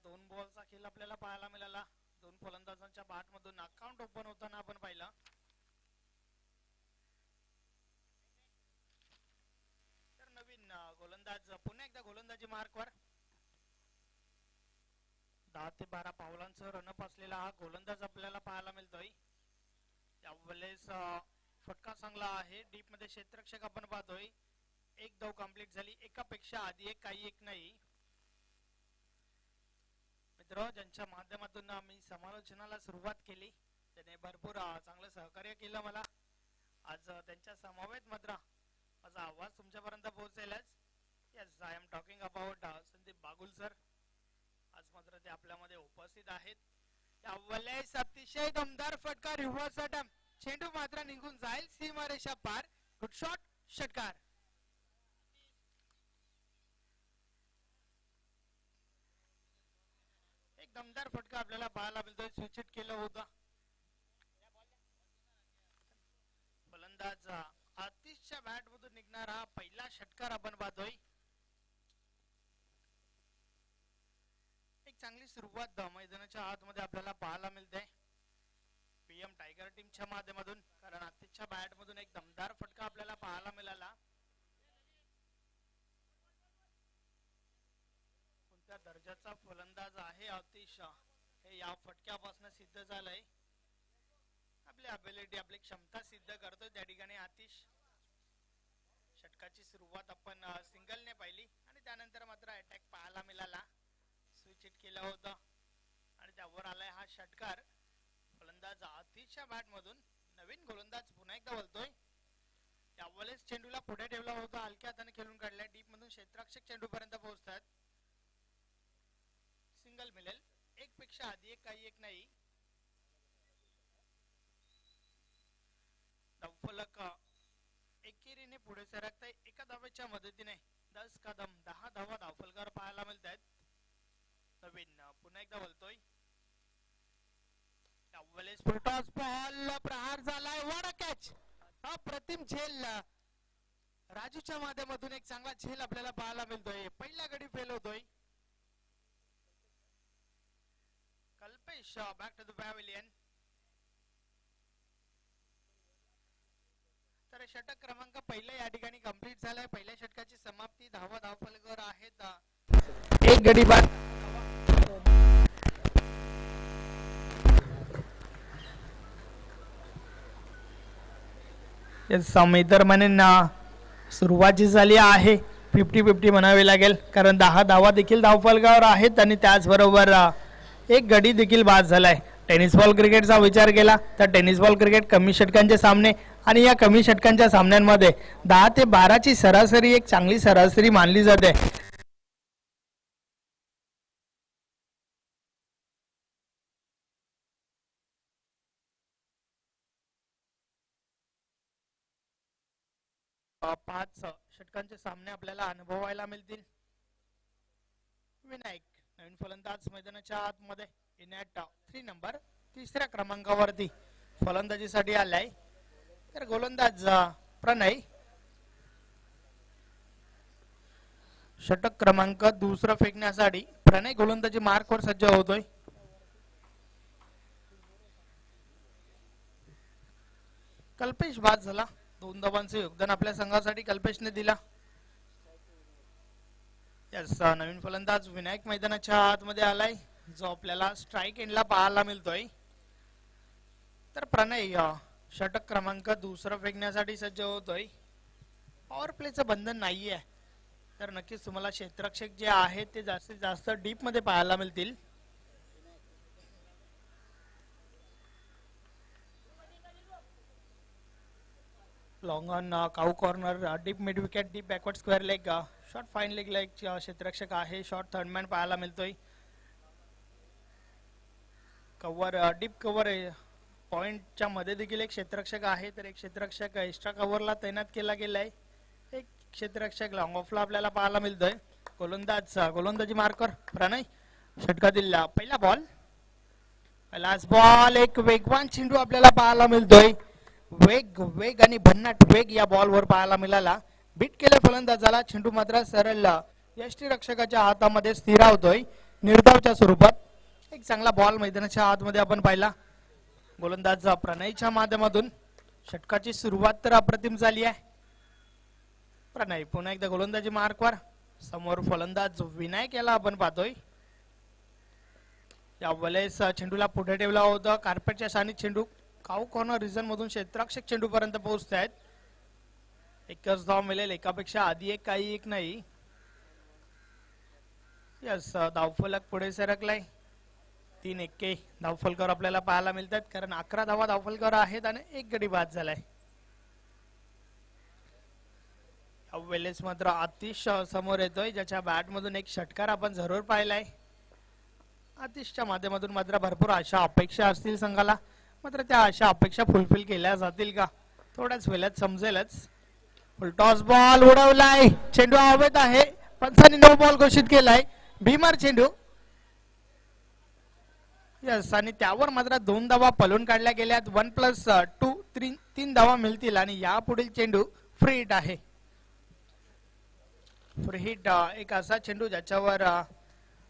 दोन बॉलचा खेळ आपल्याला पाहायला मिळाला. दोन फलंदाजांच्या बॅट मधून अकाउंट ओपन होताना आपण पाहिलं. तर नवीन गोलंदाज पुन्हा एकदा गोलंदाजी मार्कवर 10 ते 12 पावलांसह रनअप असलेला हा गोलंदाज आपल्याला पाहायला मिळतोय. त्यावेळेस फटका चांगला आहे. डीप मध्ये क्षेत्ररक्षक आपण पाहतोय. एक धाव कंप्लीट झाली. एकापेक्षा आधी एक काही एक नाही. मित्र ज्यांच्या माध्यमातून मी समालोचनाला सुरुवात केली त्याने भरपूर चांगलं सहकार्य केलं मला. आज त्यांच्या समवेत मात्र माझा आवाज तुमच्यापर्यंत पोहोचेलच. Yes, I am talking about Sandeep Bagul sir. आज मात्र ते आपल्यामध्ये उपस्थित आहेत. त्यावेळेस अतिशय दमदार फटका रिव्हर्स अटॅम्प्ट. चेंडू मात्र निघून जाईल सीमारेषा पार. गुड शॉट, षटकार. एक दमदार फटका आपल्याला पाहायला मिळतोय. स्विच हिट केलं होतं. फलंदाज आतिशच्या बॅट मधून निघणारा पहिला षटकार आपण पाहतोय. एक चांगली सुरुवात मैदानाच्या आतमध्ये आपल्याला पाहायला मिळते पीएम टायगर टीमच्या माध्यमातून. कारण आतिशच्या बॅट मधून एक दमदार फटका आपल्याला पाहायला मिळाला. कोणत्या दर्जाचा फलंदाज आहे आतिश हे या फटक्यापासून सिद्ध झालंय. आपली अबिलिटी, आपली क्षमता सिद्ध करतोय त्या ठिकाणी आतिश. षटकाची सुरुवात आपण सिंगलने पाहिली आणि त्यानंतर मात्र अटॅक पाहायला मिळाला. स्विच हिट केलं होतं आणि त्यावर आलाय हा षटकार. फलंदाज आतिशच्या बॅट मधून नवीन गोलंदाज पुन्हा एकदा बोलतोय. त्यावेळेस चेंडूला पुढे ठेवला होता. हलक्या हाताने खेळून काढलाय. डीप मधून क्षेत्ररक्षक चेंडू पर्यंत पोहोचतात. सिंगल मिळेल. एक पेक्षा आधी एक काही एक नाही. धावफलक एकेरीने पुढे सरकताय. एका धावेच्या मदतीने 10 कदम 10 धावा धावफलकावर पाहायला मिळत आहेत. नवीन पुन्हा एकदा बोलतोय. त्यावेळेस फुलटॉस बॉल प्रहार झालाय. What catch. अप्रतिम झेल राजूच्या माध्यमातून एक चांगला झेल आपल्याला पाहायला मिळतोय. पहिला गडी फेल होतोय. Kalpesh back to the pavilion. तर षटक क्रमांक पहिला या ठिकाणी कंप्लीट झालाय. पहिल्या षटकाची समाप्ती. धावा धावफलकावर आहेत. एक गडी बाद. तर म्हणेन सुरुवात झाली आहे 50-50 म्हणावे लागेल. कारण 10 धावा देखील धावफलकावर आहेत आणि त्याचबरोबर एक गडी देखील बाद झालाय. टेनिस बॉल क्रिकेटचा विचार केला तर टेनिस बॉल क्रिकेट कमी षटकांचे सामने आणि या कमी षटकांच्या सामन्यांमध्ये 10 ते 12 ची सरासरी एक चांगली सरासरी मानली जाते. पाच षटकांचे सामने आपल्याला अनुभवायला मिळतील. विनायक नवीन फलंदाज मैदानाच्या आतमध्ये इन ॲट 3 नंबर तिसऱ्या क्रमांकावरती फलंदाजीसाठी आलाय. तर गोलंदाज प्रणय षटक क्रमांक दुसरा फेकण्यासाठी प्रणय गोलंदाजी मार्कवर सज्ज होतोय. कल्पेश बाद झाला. 2 धावांचे योगदान आपल्या संघासाठी कल्पेशने दिला. नवीन फलंदाज विनायक मैदानाच्या आतमध्ये आलाय जो आपल्याला स्ट्राइक एंडला पाहायला मिळतोय. तर प्रणय षटक क्रमांक दुसरा फेकण्यासाठी सज्ज होतोय. पॉवर प्लेचं बंधन नाहीये तर नक्कीच तुम्हाला क्षेत्ररक्षक जे आहेत ते जास्तीत जास्त डीप मध्ये पाहायला मिळतील. Long on cow corner deep mid wicket deep backward square leg short fine leg ला एक क्षेत्ररक्षक आहे. शॉर्ट थर्डमॅन पाहायला मिळतोय. कव्हर डीप कव्हर पॉइंटच्या मध्ये देखील एक क्षेत्ररक्षक आहे. तर एक क्षेत्ररक्षक एक्स्ट्रा कव्हरला तैनात केला गेलाय. एक क्षेत्ररक्षक लॉंग ऑफला आपल्याला पाहायला मिळतोय. गोलंदाजी मार्कर प्रणय. षटकातील पहिला बॉल. Last ball. एक वेगवान चेंडू आपल्याला पाहायला मिळतोय. वेग आणि भन्नाट वेग या बॉलवर पाहायला मिळाला. बीट केल्या फलंदाजाला. चेंडू मात्र सरळ यष्टीरक्षकाच्या हातामध्ये स्थिरावतोय. निर्धावच्या स्वरूपात एक चांगला बॉल मैदानाच्या आतमध्ये आपण पाहिला. गोलंदाज प्रणयच्या माध्यमातून षटकाची सुरुवात तर अप्रतिम झाली आहे. प्रणय पुन्हा एकदा गोलंदाजी मार्कवर, समोर फलंदाज विनायक याला आपण पाहतोय. या वेळेस चेंडूला पुढे ठेवला होता. कार्पेटच्या सानित चेंडू काऊ कॉर्नर रिजन मधून क्षेत्ररक्षक चेंडू पर्यंत पोहोचत आहेत. एकच धाव मिळेल, एकापेक्षा आधी एक काही एक नाही. यस, धावफलक पुढे सरकलाय. 3-1 धावफलकावर आपल्याला पाहायला मिळतात, कारण 11 धावा धावफलकावर आहेत आणि एक गडी बाद झालाय. वेळेस मात्र आतिश समोर येतोय, ज्याच्या बॅट मधून एक षटकार आपण जरूर पाहिलाय. आतिशच्या माध्यमातून मात्र भरपूर आशा अपेक्षा असतील संघाला, मात्र त्या आशा अपेक्षा फुलफिल केल्या जातील का थोड्याच वेळात समजेलच. फुलटॉस बॉल उडवलाय, चेंडू हवेत आहे. पंचांनी नो बॉल घोषित केलाय. भीमर चेंडू. यस, आणि त्यावर मात्र 2 धावा पलून काढल्या गेल्यात. 1+2 3 धावा मिळतील आणि यापुढील चेंडू फ्री हिट आहे. फ्री हिट एक असा चेंडू ज्याच्यावर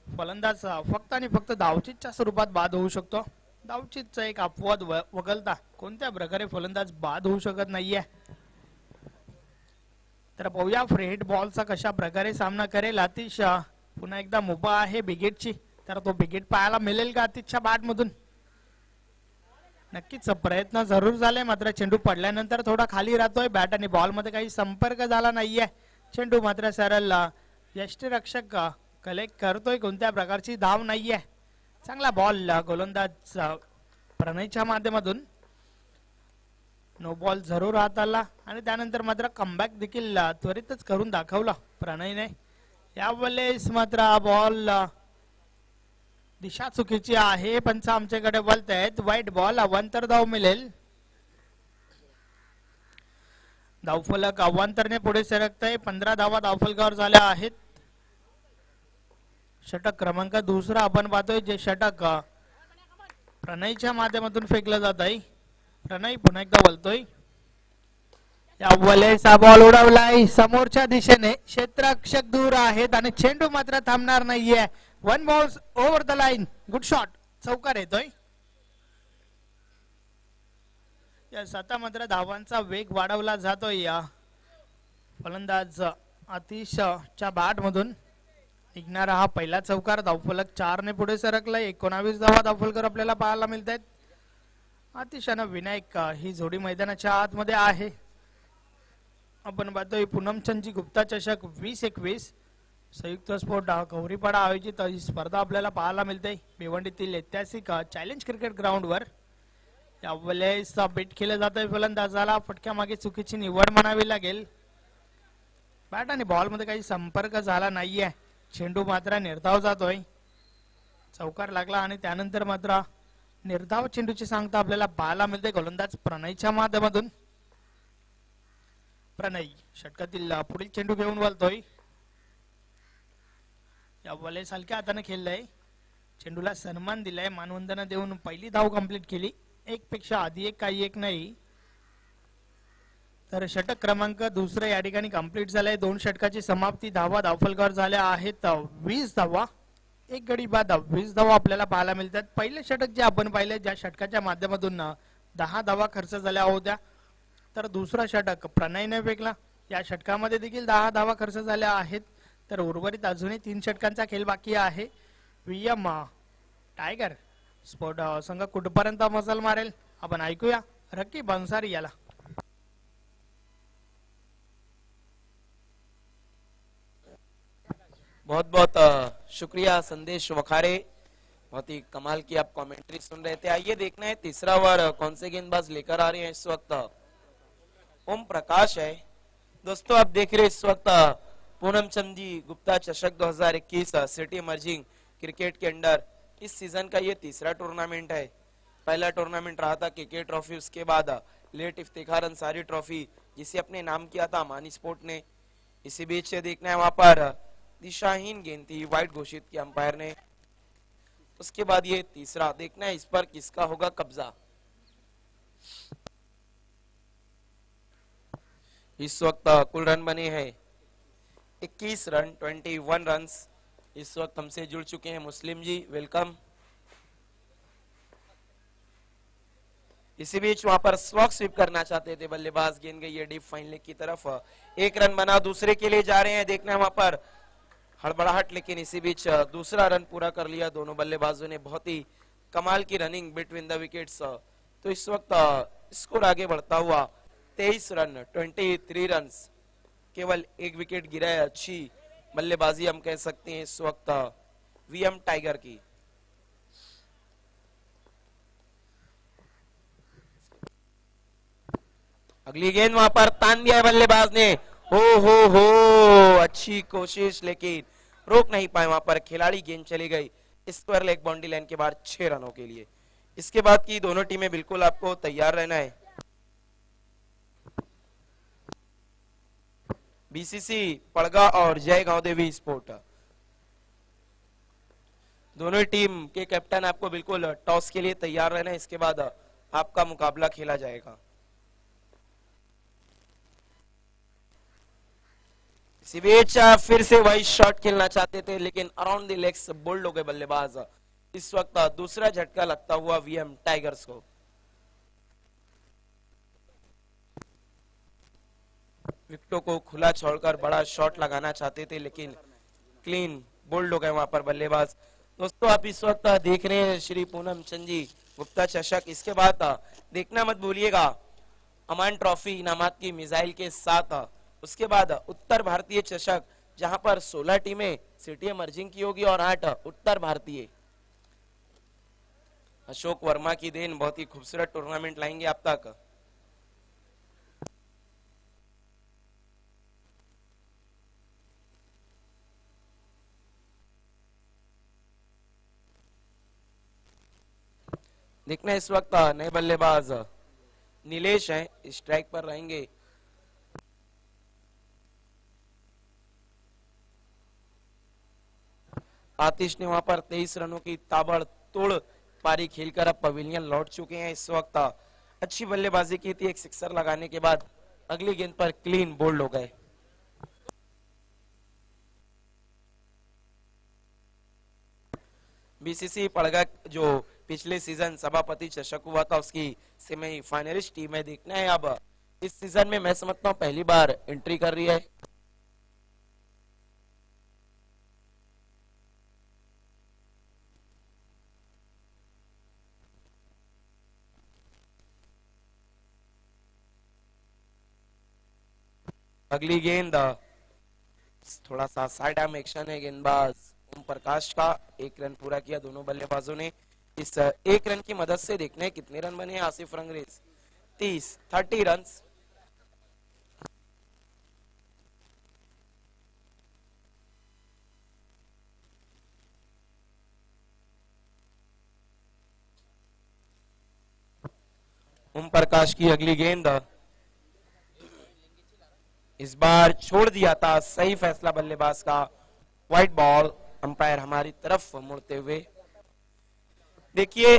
फलंदाज फक्त आणि फक्त धावचीतच्या स्वरूपात बाद होऊ शकतो. धावचीतचा एक अपवाद वगळता कोणत्या प्रकारे फलंदाज बाद होऊ शकत नाहीये. तर पाहूया फ्री हिट बॉलचा कशा प्रकारे सामना करेल आतिश. पुन्हा एकदा मुभा आहे बिगेटची, तर तो बिगेट पाहायला मिळेल का आतिशच्या बॅट मधून? नक्कीच प्रयत्न जरूर झाले, मात्र चेंडू पडल्यानंतर थोडा खाली राहतोय. बॅट आणि बॉल मध्ये काही संपर्क झाला नाहीये. चेंडू मात्र सरळ यष्टीरक्षक कलेक्ट करतोय, कोणत्या प्रकारची धाव नाहीये. चांगला बॉल गोलंदाज प्रणयच्या माध्यमातून. नो बॉल जरूर हात आला आणि त्यानंतर मात्र कमबॅक देखील त्वरितच करून दाखवला प्रणयने. यावेळेस मात्र हा बॉल दिशा चुकीची आहे. पंच आमच्याकडे बोलतायत वाईट बॉल. अवांतर धाव मिळेल. धावफलक अवांतरने पुढे सरकतय. 15 धावा धावफलकावर झाल्या आहेत. षटक क्रमांक 2 आपण पाहतोय, जे षटक प्रणयच्या माध्यमातून फेकलं जात आहे. प्रणय पुन्हा एकदा बोलतोय. या वेळेस हा बॉल उडवलाय समोरच्या दिशेने. क्षेत्ररक्षक दूर आहेत आणि चेंडू मात्र थांबणार नाहीये. 1 ball over the line. Good shot. चौकार येतोय. यस, आता मात्र धावांचा वेग वाढवला जातोय. या फलंदाज आतिशच्या बॅट मधून निघणारा हा पहिला चौकार. धावफलक 4 ने पुढे सरकलाय. 19 धावा धावफलकर आपल्याला पाहायला मिळत आहेत. आतिश आणि विनायक ही जोडी मैदानाच्या आतमध्ये आहे. आपण पाहतोय पूनमचंदजी गुप्ता चषक 2021 संयुक्त स्पोर्ट गौरीपाडा आयोजित ही स्पर्धा आपल्याला पाहायला मिळते भिवंडीतील ऐतिहासिक चॅलेंज क्रिकेट ग्राउंड वर. यावेळेस बेट केलं जातोय फलंदाजाला. फटक्या मागे चुकीची निवड म्हणावी लागेल. बॅट आणि बॉल मध्ये काही संपर्क झाला नाहीये. चेंडू मात्र निर्धाव जातोय. चौकार लागला आणि त्यानंतर मात्र निर्धाव चेंडूची सांगता आपल्याला पाहायला मिळते गोलंदाज प्रणयच्या माध्यमातून. प्रणय षटकातील पुढील चेंडू घेऊन वळतोय. यावेळेस हलक्या हाताने खेळलाय. चेंडूला सन्मान दिलाय. मानवंदना देऊन पहिली धाव कंप्लीट केली. एक पेक्षा आधी एक काही एक नाही. तर षटक क्रमांक 2 या ठिकाणी कंप्लीट झालाय. 2 षटकाची समाप्ती. धावा धावफलकावर झाल्या आहेत 20 धावा. एक गडी बाद 20 धावा आपल्याला पाहायला मिळतात. पहिले षटक जे आपण पाहिले, ज्या षटकाच्या माध्यमातून 10 धावा खर्च झाल्या होत्या, तर दुसरा षटक प्रणयने फेकला. या षटकामध्ये देखील 10 धावा खर्च झाल्या आहेत. तर उर्वरित अजूनही 3 षटकांचा खेळ बाकी आहे. VM टायगर स्पोर्ट संघ कुठपर्यंत मजल मारेल आपण ऐकूया रकीब अन्सारी याला. बहुत बहुत शुक्रिया संदेश वखारे, बहुत ही कमाल की आप कमेंट्री सुन रहे थे. आइए देखना है तीसरा ओवर कौन से गेंदबाज लेकर आ रहे हैं. इस वक्त ओम प्रकाश है. दोस्तों आप देख रहे हैं इस वक्त पूनमचंद जी गुप्ता चषक 2021 सिटी इमर्जिंग क्रिकेट के अंडर इस सीजन का ये तीसरा टूर्नामेंट है. पहला टूर्नामेंट रहा था केके ट्रॉफी, उसके बाद लेट इफ्तिखार अंसारी ट्रॉफी जिसे अपने नाम किया था मानी स्पोर्ट ने. इसी बीच देखना है वहां पर दिशाहीन गेंद थी, वाइड घोषित किया अंपायर ने. उसके बाद ये तीसरा देखना है इस पर किसका होगा कब्जा. इस वक्त कुल रन बने हैं 21 रन 21 रन. इस वक्त हमसे जुड़ चुके हैं मुस्लिम जी, वेलकम। इसी बीच वहां पर स्लॉक स्वीप करना चाहते थे बल्लेबाज, गेंद गई है डीप फाइन लेग की तरफ। एक रन बना, दूसरे के लिए जा रहे हैं, देखना है वहां पर हड़बड़ाहट, लेकिन इसी बीच दूसरा रन पूरा कर लिया दोनों बल्लेबाजों ने। बहुत ही कमाल की रनिंग बिटवीन द विकेट्स। तो इस वक्त स्कोर आगे बढ़ता हुआ 23 रन, 23 रन, केवल एक विकेट गिरा है। अच्छी बल्लेबाजी हम कह सकते हैं इस वक्त वीएम टाइगर की। अगली गेंद वहां पर तान दिया है बल्लेबाज ने। हो अच्छी कोशिश, लेकिन रोक नहीं पाए वहां पर खिलाड़ी। गेंद चली गई स्क्वायर लेग बाउंड्री लाइन के बाहर 6 रनों के लिए। इसके बाद की दोनों टीमें बिल्कुल आपको तैयार रहना है। बीसीसी पड़गा और जय गांव देवी स्पोर्ट, दोनों टीम के कैप्टन आपको बिल्कुल टॉस के लिए तैयार रहना है। इसके बाद आपका मुकाबला खेला जाएगा। इसी बीच फिर से वही शॉट खेलना चाहते थे, लेकिन अराउंड द लेग्स बोल्ड हो गए बल्लेबाज। इस वक्त दूसरा झटका लगता हुआ वीएम टाइगर्स को। विकेटों को खुला छोड़कर बड़ा शॉट लगाना चाहते थे, लेकिन क्लीन बोल्ड हो गए वहां पर बल्लेबाज। दोस्तों आप इस वक्त देख रहे हैं श्री पूनम चंद जी गुप्ता चषक। इसके बाद देखना मत भूलिएगा अमान ट्रॉफी इनामात की मिसाइल के साथ। उसके बाद उत्तर भारतीय चषक, जहां पर 16 टीमें सिटी एमर्जिंग की होगी और 8 उत्तर भारतीय। अशोक वर्मा की देन, बहुत ही खूबसूरत टूर्नामेंट लाएंगे आप तक। देखना इस वक्त नए बल्लेबाज नीलेश हैं, स्ट्राइक पर रहेंगे। आतिश ने वहां पर 23 रनों की ताबड़तोड़ पारी खेलकर अब पवेलियन लौट चुके हैं। इस वक्त अच्छी बल्लेबाजी की थी, एक सिक्सर लगाने के बाद अगली गेंद पर क्लीन बोल्ड हो गए। बीसीसी पड़गा जो पिछले सीजन सभापति चषक हुआ था, उसकी सेमीफाइनलिस्ट टीम है। देखना है अब इस सीजन में मैं समझता हूं पहली बार एंट्री कर रही है। अगली गेंद थोड़ा सा साइड आर्म एक्शन है गेंदबाज ओम प्रकाश का। एक रन पूरा किया दोनों बल्लेबाजों ने। इस एक रन की मदद से देखने हैं कितने रन बने। आसिफ रंगरेज 30 रन। ओम प्रकाश की अगली गेंद इस बार छोड़ दिया था, सही फैसला बल्लेबाज का। व्हाइट बॉल, अंपायर हमारी तरफ मुड़ते हुए। देखिए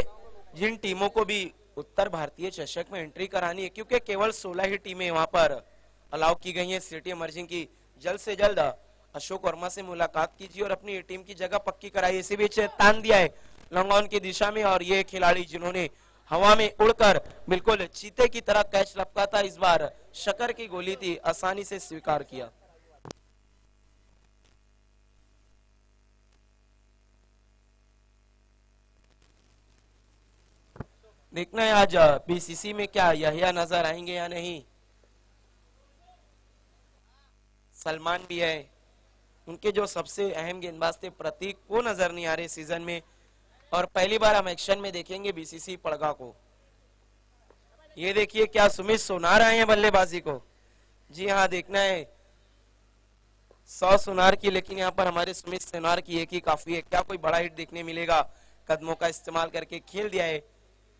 जिन टीमों को भी उत्तर भारतीय चषक में एंट्री करानी है, क्योंकि केवल 16 ही टीमें वहां पर अलाउ की गई हैं सिटी एमर्जिंग की, जल्द से जल्द अशोक वर्मा से मुलाकात कीजिए और अपनी टीम की जगह पक्की कराइए। इसी बीच तान दिया है लॉन्ग ऑन की दिशा में, और ये खिलाड़ी जिन्होंने हवा में उड़कर बिल्कुल चीते की तरह कैच लपका था, इस बार शकर की गोली थी, आसानी से स्वीकार किया। देखना है आज बीसीसी में क्या यहिया नजर आएंगे या नहीं। सलमान भी है, उनके जो सबसे अहम गेंदबाज थे प्रतीक, वो नजर नहीं आ रहे सीजन में, और पहली बार हम एक्शन में देखेंगे बीसीसी पड़गा को। ये देखिए क्या सुमित सोनार आए हैं बल्लेबाजी को। जी हाँ, देखना है 100 सोनार की, लेकिन यहाँ पर हमारे सुमित सोनार की एक ही काफी है। क्या कोई बड़ा हिट देखने मिलेगा। कदमों का इस्तेमाल करके खेल दिया है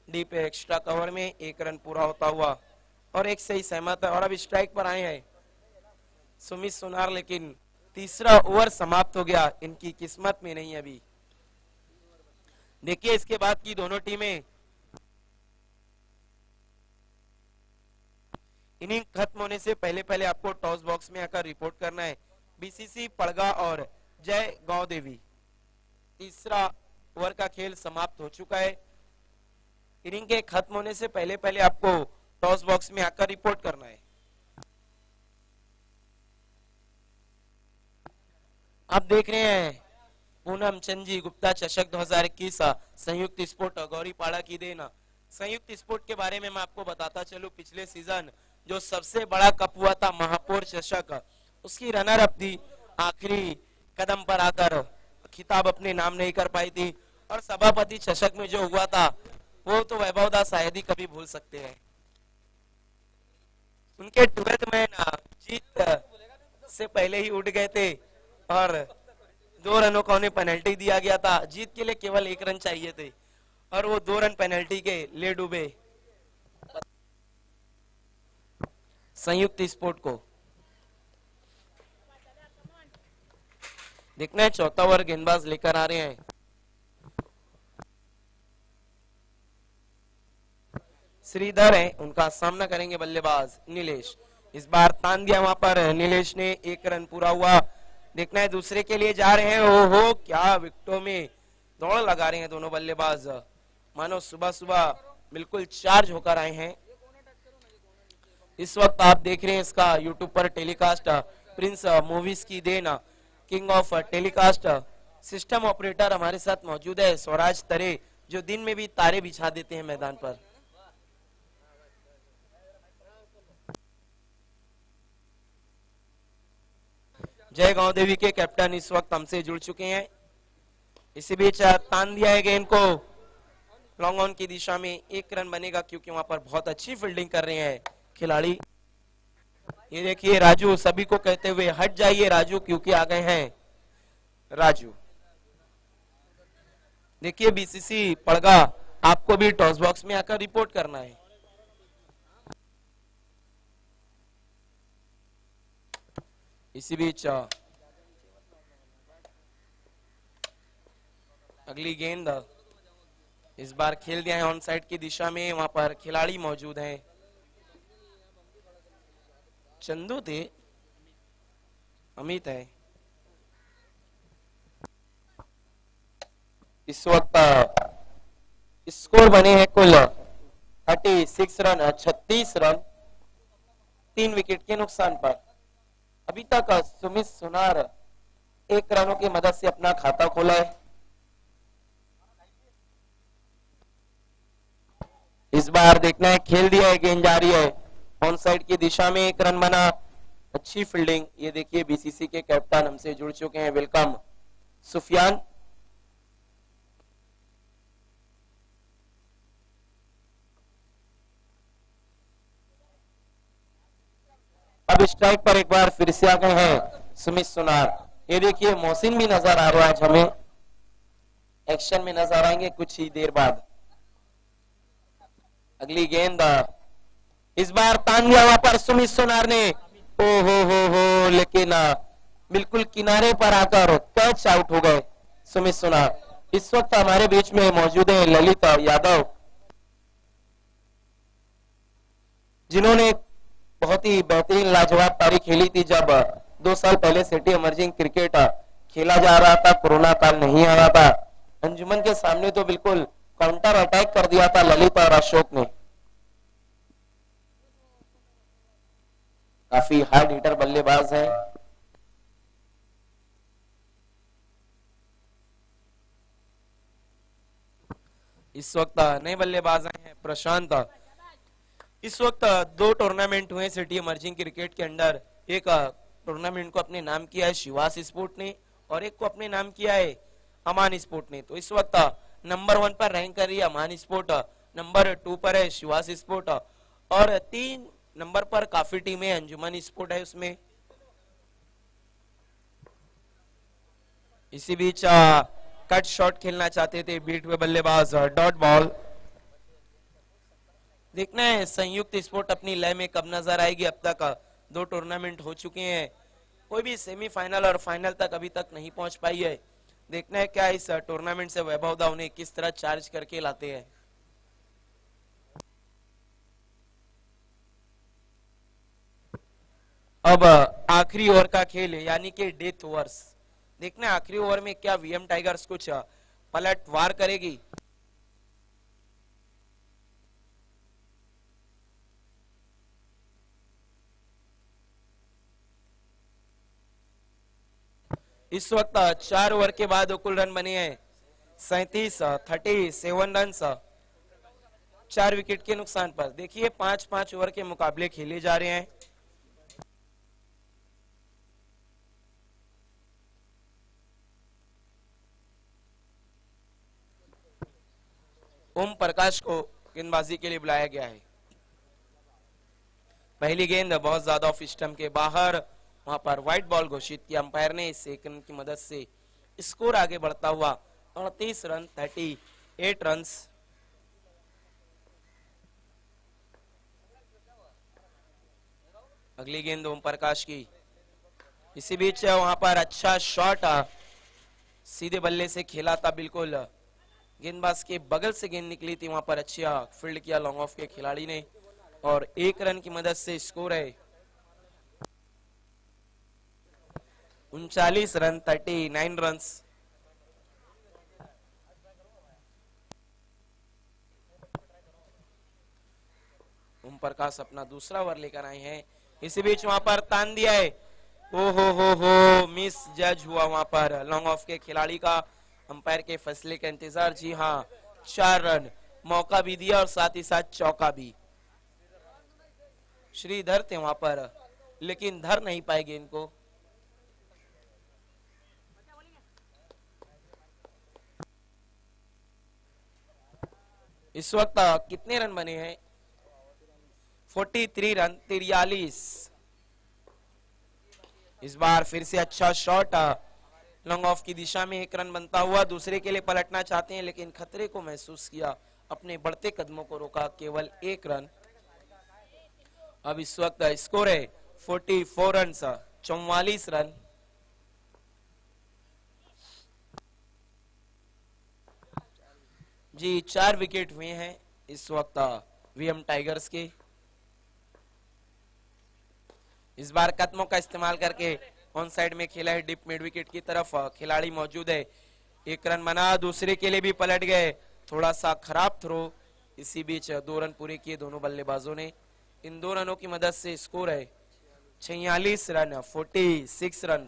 डीप एक्स्ट्रा कवर में, एक रन पूरा होता हुआ और एक सही सहमत है। और अब स्ट्राइक पर आए हैं सुमित सोनार, लेकिन तीसरा ओवर समाप्त हो गया, इनकी किस्मत में नहीं अभी। देखिए इसके बाद की दोनों टीमें, इनिंग खत्म होने से पहले आपको टॉस बॉक्स में आकर रिपोर्ट करना है। बीसीसी पड़गा और जय गांव देवी। तीसरा ओवर का खेल समाप्त हो चुका है। इनिंग के खत्म होने से पहले पहले आपको टॉस बॉक्स में आकर रिपोर्ट करना है। आप देख रहे हैं पूनम चंद जी गुप्ता चषक 2021 संयुक्त स्पोर्ट गौरीपाड़ा की देन। संयुक्त स्पोर्ट के बारे में मैं आपको बताता चलूं, पिछले सीजन जो सबसे बड़ा कप हुआ था महापौर चषक, उसकी रनर अप थी, आखिरी कदम पर आकर खिताब अपने नाम नहीं कर पाई थी। और सभापति चषक में जो हुआ था वो तो वैभव दास शायद ही कभी भूल सकते हैं। उनके 12th मैन जीत से पहले ही उठ गए थे और 2 रनों का उन्हें पेनल्टी दिया गया था। जीत के लिए केवल 1 रन चाहिए थे और वो 2 रन पेनल्टी के ले डूबे संयुक्त स्पोर्ट को। देखना है चौथा ओवर गेंदबाज लेकर आ रहे हैं। श्रीधर है, उनका सामना करेंगे बल्लेबाज नीलेश। इस बार तान दिया वहां पर नीलेश ने, 1 रन पूरा हुआ। देखना है दूसरे के लिए जा रहे हैं। ओहो, क्या विकेटों में दौड़ लगा रहे हैं दोनों बल्लेबाज, मानो सुबह सुबह बिल्कुल चार्ज होकर आए हैं। इस वक्त आप देख रहे हैं इसका यूट्यूब पर टेलीकास्ट प्रिंस मूवीज की देन, king of telecast system operator हमारे साथ मौजूद है स्वराज तरे, जो दिन में भी तारे बिछा देते हैं मैदान पर। जय गांव देवी के कैप्टन इस वक्त हमसे जुड़ चुके हैं। इसी बीच तान दिया है गेंद को लॉन्ग ऑन की दिशा में, 1 रन बनेगा क्योंकि वहां पर बहुत अच्छी फील्डिंग कर रहे हैं खिलाड़ी। ये देखिए राजू सभी को कहते हुए हट जाइए राजू, क्योंकि आ गए हैं राजू। देखिए बीसीसी पड़गा, आपको भी टॉस बॉक्स में आकर रिपोर्ट करना है। इसी बीच अगली गेंद इस बार खेल दिया है ऑन साइड की दिशा में, वहां पर खिलाड़ी मौजूद हैं। चंदू थे, अमित है। इस वक्त स्कोर बने हैं कुल 36 रन, 36 रन 3 विकेट के नुकसान पर। अभी तक सुमित सुनार 1 रनों की मदद से अपना खाता खोला है। इस बार देखना है, खेल दिया है, गेंद जारी है ऑन साइड की दिशा में, 1 रन बना, अच्छी फील्डिंग। ये देखिए बीसीसी के कैप्टन हमसे जुड़ चुके हैं, वेलकम सुफियान। अब स्ट्राइक पर एक बार फिर से आ गए हैं सुमित सुनार। ये देखिए मोहसिन भी नजर आ रहा है, आज हमें एक्शन में नजर आएंगे कुछ ही देर बाद। अगली गेंद इस बार तान दिया वहां पर सुमित सुनार ने, ओ हो, लेकिन बिल्कुल किनारे पर आकर कैच आउट हो गए सुमित सुनार। इस वक्त हमारे बीच में मौजूद है ललित यादव, जिन्होंने बहुत ही बेहतरीन लाजवाब पारी खेली थी जब 2 साल पहले सिटी इमर्जिंग क्रिकेट खेला जा रहा था, कोरोना काल नहीं आया था। अंजुमन के सामने तो बिल्कुल काउंटर अटैक कर दिया था ललित और अशोक ने। काफी हार्ड हिटर बल्लेबाज हैं। इस वक्त नए बल्लेबाज आए हैं प्रशांत। इस वक्त 2 टूर्नामेंट हुए सिटी इमर्जिंग क्रिकेट के अंडर। एक टूर्नामेंट को अपने नाम किया है शिवास स्पोर्ट ने और एक को अपने नाम किया है अमान स्पोर्ट ने। तो इस वक्त नंबर 1 पर रैंक कर रही है अमान स्पोर्ट, नंबर 2 पर है शिवास स्पोर्ट और 3 नंबर पर काफी टीमें अंजुमन स्पोर्ट है उसमें। इसी बीच कट शॉट खेलना चाहते थे बीट हुए बल्लेबाज डॉट बॉल। देखना है संयुक्त स्पोर्ट अपनी लय में कब नजर आएगी। अब तक 2 टूर्नामेंट हो चुके हैं, कोई भी सेमीफाइनल और फाइनल तक अभी तक नहीं पहुंच पाई है। देखना है क्या इस टूर्नामेंट से वैभव दा उन्हें किस तरह चार्ज करके लाते हैं। अब आखिरी ओवर का खेल है, यानी कि डेथ ओवर्स। देखना है आखिरी ओवर में क्या वीएम टाइगर्स कुछ पलटवार करेगी। इस वक्त 4 ओवर के बाद कुल रन बने हैं 37 रन 4 विकेट के नुकसान पर। देखिए 5-5 ओवर के मुकाबले खेले जा रहे हैं। ओम प्रकाश को गेंदबाजी के लिए बुलाया गया है। पहली गेंद बहुत ज्यादा ऑफ स्टंप के बाहर, वहां पर व्हाइट बॉल घोषित किया अंपायर ने। इस एक रन की मदद से स्कोर आगे बढ़ता हुआ 38 रन 38 रन। अगली गेंद ओम प्रकाश की, इसी बीच वहां पर अच्छा शॉट सीधे बल्ले से खेला था, बिल्कुल गेंदबाज के बगल से गेंद निकली थी, वहां पर अच्छा फील्ड किया लॉन्ग ऑफ के खिलाड़ी ने और 1 रन की मदद से स्कोर है 39 रन 39 रन। ओम प्रकाश अपना दूसरा ओवर लेकर आए हैं। इसी बीच वहां पर तान दिया है, ओ हो मिस जज हुआ वहां पर लॉन्ग ऑफ के खिलाड़ी का। अंपायर के फैसले का इंतजार। जी हाँ, 4 रन मौका भी दिया और साथ ही साथ चौका भी। श्रीधर थे वहां पर लेकिन धर नहीं पाए गेंद को। इस वक्त कितने रन बने हैं? 43 रन 43। इस बार फिर से अच्छा शॉट लॉन्ग ऑफ की दिशा में, 1 रन बनता हुआ। दूसरे के लिए पलटना चाहते हैं लेकिन खतरे को महसूस किया, अपने बढ़ते कदमों को रोका, केवल 1 रन। अब इस वक्त स्कोर है 44 रन 44 रन। जी 4 विकेट हुए हैं इस वक्त वीएम टाइगर्स के। इस बार कदमों का इस्तेमाल करके ऑन साइड में खेला है, डिप मिड विकेट की तरफ खिलाड़ी मौजूद है। 1 रन बना, दूसरे के लिए भी पलट गए, थोड़ा सा खराब थ्रो। इसी बीच 2 रन पूरे किए दोनों बल्लेबाजों ने। इन 2 रनों की मदद से स्कोर है 46 रन 46 रन।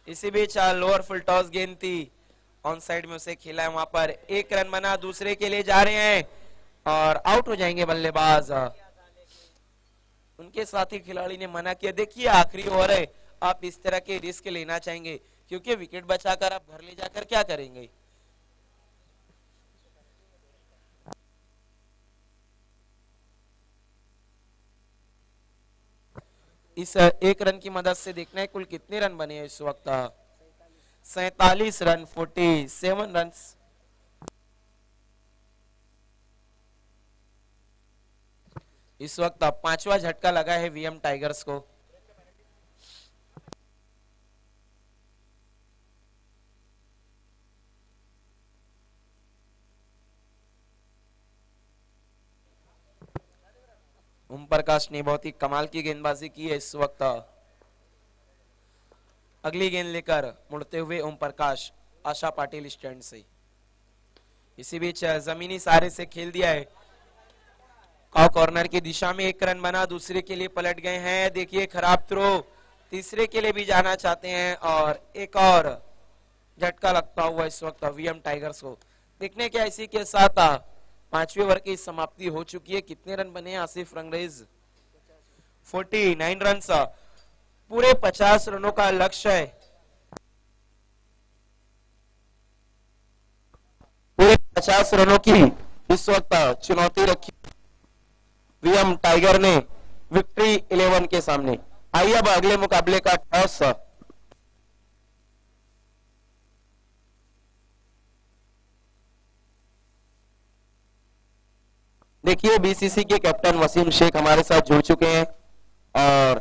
इसी बीच लोअर फुल टॉस गेंद थी, ऑन साइड में उसे खेला है, वहां पर 1 रन बना, दूसरे के लिए जा रहे हैं और आउट हो जाएंगे बल्लेबाज। उनके साथी खिलाड़ी ने मना किया। देखिए आखिरी ओवर है, आप इस तरह के रिस्क लेना चाहेंगे क्योंकि विकेट बचाकर आप घर ले जाकर क्या करेंगे। इस 1 रन की मदद से देखना है कुल कितने रन बने हैं इस वक्त। 47 रन 47 रन। इस वक्त 5वां झटका लगा है वीएम टाइगर्स को। ओम प्रकाश ने बहुत ही कमाल की गेंदबाजी की है इस वक्त। अगली गेंद लेकर मुड़ते हुए ओम प्रकाश आशा पाटिल स्टैंड से। इसी बीच जमीनी सहारे से खेल दिया है, कॉर्नर की दिशा में 1 रन बना, दूसरे के लिए पलट गए हैं। देखिए खराब थ्रो, तीसरे के लिए भी जाना चाहते हैं और एक और झटका लगता हुआ इस वक्त वीएम टाइगर्स को। देखने क्या इसी के साथ 5वें ओवर की समाप्ति हो चुकी है। कितने रन बने आसिफ रंगरेज? 49 रन। पूरे 50 रनों का लक्ष्य है। पूरे 50 रनों की इस वक्त चुनौती रखी वीएम टाइगर ने विक्ट्री 11 के सामने। आइए अब अगले मुकाबले का टॉस। देखिए बीसीसी के कैप्टन वसीम शेख हमारे साथ जुड़ चुके हैं और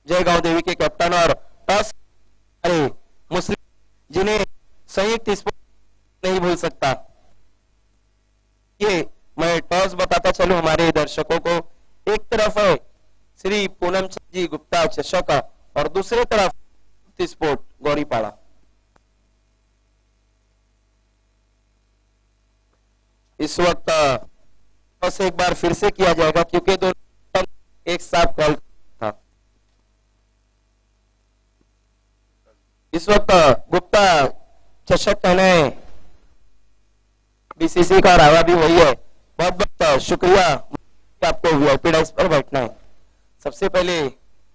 जयगांव देवी के कैप्टन और टॉस अरे मुस्लिम जिन्हें संयुक्त स्पोर्ट नहीं भूल सकता। ये मैं टॉस बताता चलूं हमारे दर्शकों को, एक तरफ है श्री पूनम चंद जी गुप्ता चषक और दूसरे तरफ स्पोर्ट गौरीपाड़ा। इस वक्त टॉस एक बार फिर से किया जाएगा क्योंकि दोनों एक साथ कॉल था। इस वक्त गुप्ता चषक कहना है, बीसीसी का रावा भी वही है। बहुत बहुत शुक्रिया, आपको वीआईपी डाइस पर बैठना है। सबसे पहले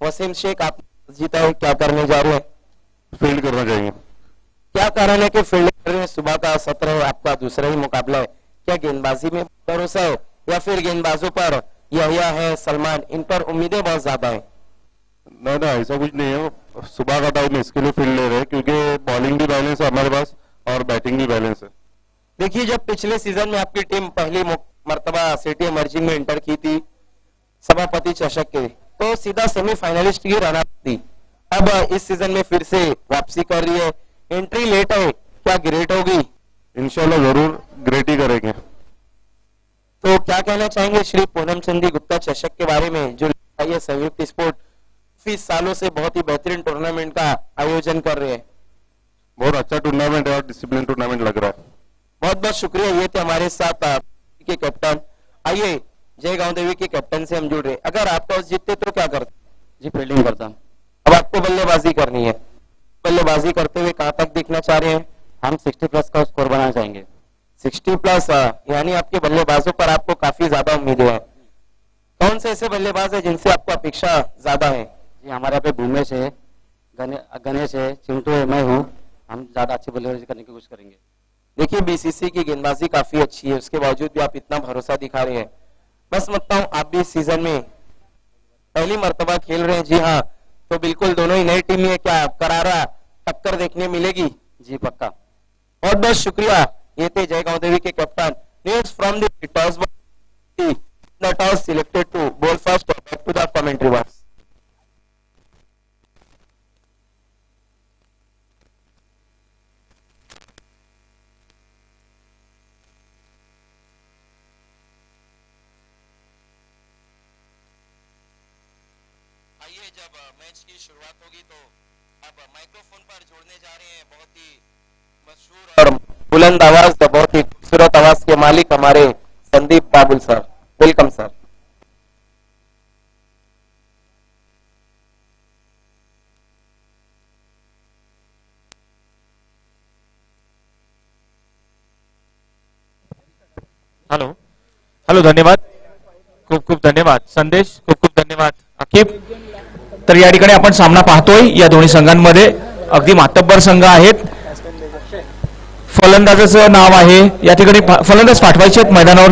वसीम शेख, आप जीता है, क्या करने जा रहे हैं? फील्ड करना चाहिए। क्या कारण है कि फील्ड कर रहे हैं? सुबह का सत्र है, आपका दूसरा ही मुकाबला है, क्या गेंदबाजी में भरोसा है या फिर गेंदबाजों पर यहिया है, सलमान, इन पर उम्मीदें बहुत ज्यादा है? नहीं नहीं, ऐसा कुछ नहीं है। सुबह का टाइम इसके लिए फील्ड ले रहे हैं क्योंकि बॉलिंग भी बैलेंस है हमारे पास और बैटिंग भी बैलेंस है। देखिए, जब पिछले सीजन में आपकी टीम पहली मर्तबा सिटी इमर्जिंग में एंटर की थी सभापति चषक के, तो सीधा सेमीफाइनलिस्ट की रनअप थी। अब इस सीजन में फिर से वापसी कर रही है, एंट्री लेट है, क्या ग्रेट होगी? इंशाल्लाह जरूर ग्रेट ही करेंगे। तो क्या कहना चाहेंगे श्री पूनम चंदी गुप्ता चषक के बारे में, जो ये संयुक्त स्पोर्ट 20 सालों से बहुत ही बेहतरीन टूर्नामेंट का आयोजन कर रहे हैं? बहुत अच्छा टूर्नामेंट है और डिसिप्लिन टूर्नामेंट लग रहा है। बहुत बहुत शुक्रिया। ये थे हमारे साथ के कैप्टन। आइए जयगांव देवी के कैप्टन से हम जुड़ रहे। अगर आप टॉस जीतते तो क्या करते? जी फील्डिंग करता। अब आपको बल्लेबाजी करनी है। बल्लेबाजी करते हुए कहां तक देखना चाह रहे हैं? हम 60 प्लस का स्कोर बनाना चाहेंगे। 60 प्लस, यानी आपके बल्लेबाजों पर आपको काफी ज्यादा उम्मीदें हैं। कौन से ऐसे बल्लेबाज है जिनसे आपको अपेक्षा ज्यादा है? जी हमारे यहाँ पे भूमेश है, गणेश है, चिंटू है, मैं हूँ। हम ज्यादा अच्छी बल्लेबाजी करने की कोशिश करेंगे। देखिए, बीसीसी की गेंदबाजी काफी अच्छी है, उसके बावजूद भी आप इतना भरोसा दिखा रहे हैं। बस समझता हूँ आप भी इस सीजन में पहली मर्तबा खेल रहे हैं। जी हाँ, तो बिल्कुल दोनों ही नई टीम है, क्या करारा टक्कर देखने मिलेगी? जी पक्का। बहुत बहुत शुक्रिया। ये थे जयगांव देवी के captain. News from the toss, the toss selected to bowl first, back to the commentary box. आइए, जब मैच की शुरुआत होगी तो अब माइक्रोफोन पर जोड़ने जा रहे हैं बहुत ही मशहूर और बुलंद आवाज, बहुत ही खूबसूरत आवाज के मालिक हमारे Sandeep Babul sir. Welcome sir. Hello hello, धन्यवाद, खूप खूप धन्यवाद संदेश, खूप खूप धन्यवाद आकिब। तर या ठिकाणी आपण सामना पाहतोय या दोन्ही संघांमध्ये, अगदी मातब्बर संघ आहेत। फलंदाजाचं नाव आहे, या ठिकाणी फलंदाज पाठवायचे आहेत मैदानावर,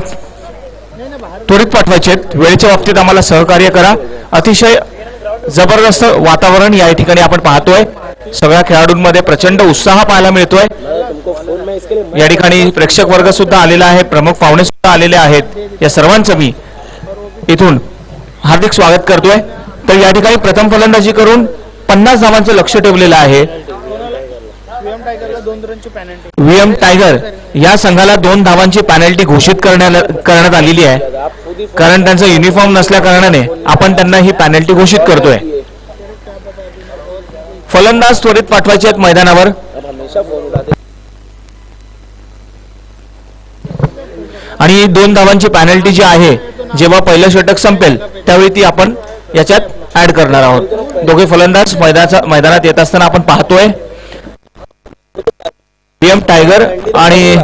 त्वरित पाठवायचे आहेत। वेळेच्या बाबतीत आम्हाला सहकार्य करा। अतिशय जबरदस्त वातावरण या ठिकाणी आपण पाहतोय, सगळ्या खेळाडूंमध्ये प्रचंड उत्साह पाहायला मिळतोय। या ठिकाणी प्रेक्षक वर्ग सुद्धा आलेला आहे, प्रमुख पाहुणे सुद्धा आलेले आहेत। या सर्वांचं मी इथून हार्दिक स्वागत करतोय। तर या ठिकाणी प्रथम फलंदाजी करून 50 धावांचं लक्ष ठेवलेलं आहे। व्हीएम टायगर या संघाला 2 धावांची पॅनल्टी घोषित करण्यात आलेली आहे, कारण त्यांचा युनिफॉर्म नसल्या कारणाने आपण त्यांना ही पॅनल्टी घोषित करतोय। फलंदाज त्वरित पाठवायचे आहेत मैदानावर। आणि 2 धावांची पॅनल्टी जी आहे, जेव्हा पहिलं षटक संपेल त्यावेळी ती आपण याच्यात ऍड करणार आहोत। दोघे फलंदाज मैदानात येत असताना आपण पाहतोय। व्हीएम टायगर आणि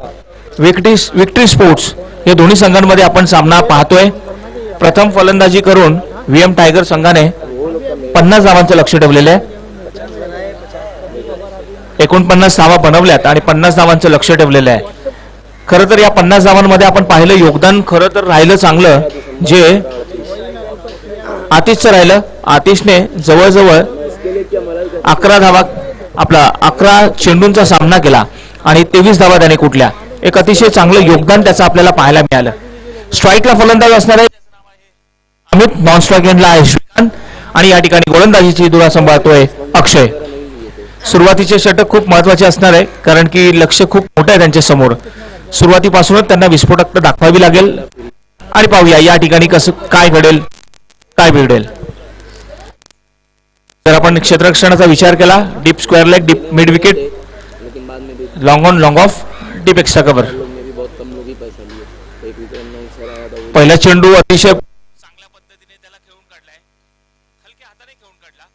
विक्ट्री स्पोर्ट्स या दोन्ही संघांमध्ये आपण सामना पाहतोय। प्रथम फलंदाजी करून व्हीएम टायगर संघाने 50 धावांचं लक्ष ठेवलेलं आहे। 49 धावा बनवल्यात आणि 50 धावांचं लक्ष ठेवलेलं आहे। खरं तर या 50 धावांमध्ये आपण पाहिलं योगदान खरं तर राहिलं चांगलं, जे आतिशचं राहिलं। आतिशने जवळजवळ 11 धावा, आपला 11 चेंडूंचा सामना केला आणि 23 धावा त्याने कुठल्या। एक अतिशय चांगलं योगदान त्याचं आपल्याला पाहायला मिळालं। स्ट्राईकला फलंदाज असणार आहे अमित, नॉन स्ट्राईक एंडला आहे श्रीकांत आणि या ठिकाणी गोलंदाजीची धुरा सांभाळतोय अक्षय. सुरुवातीचे षटक खूप महत्वाचे असणार आहे, कारण की लक्ष खूप मोठं आहे त्यांच्या समोर. सुरुवातीपासूनच त्यांना विस्फोटक दाखवावी लागेल आणि पाहूया या ठिकाणी कसं काय घडेल, काय बिघडेल. जर आपण क्षेत्ररक्षणाचा विचार केला, deep square leg, deep mid wicket, long on long of, deep extra cover. पहिला चेंडू अतिशय चांगल्या पद्धतीने त्याला खेळून काढलाय, हलक्या हाताने खेळून काढला.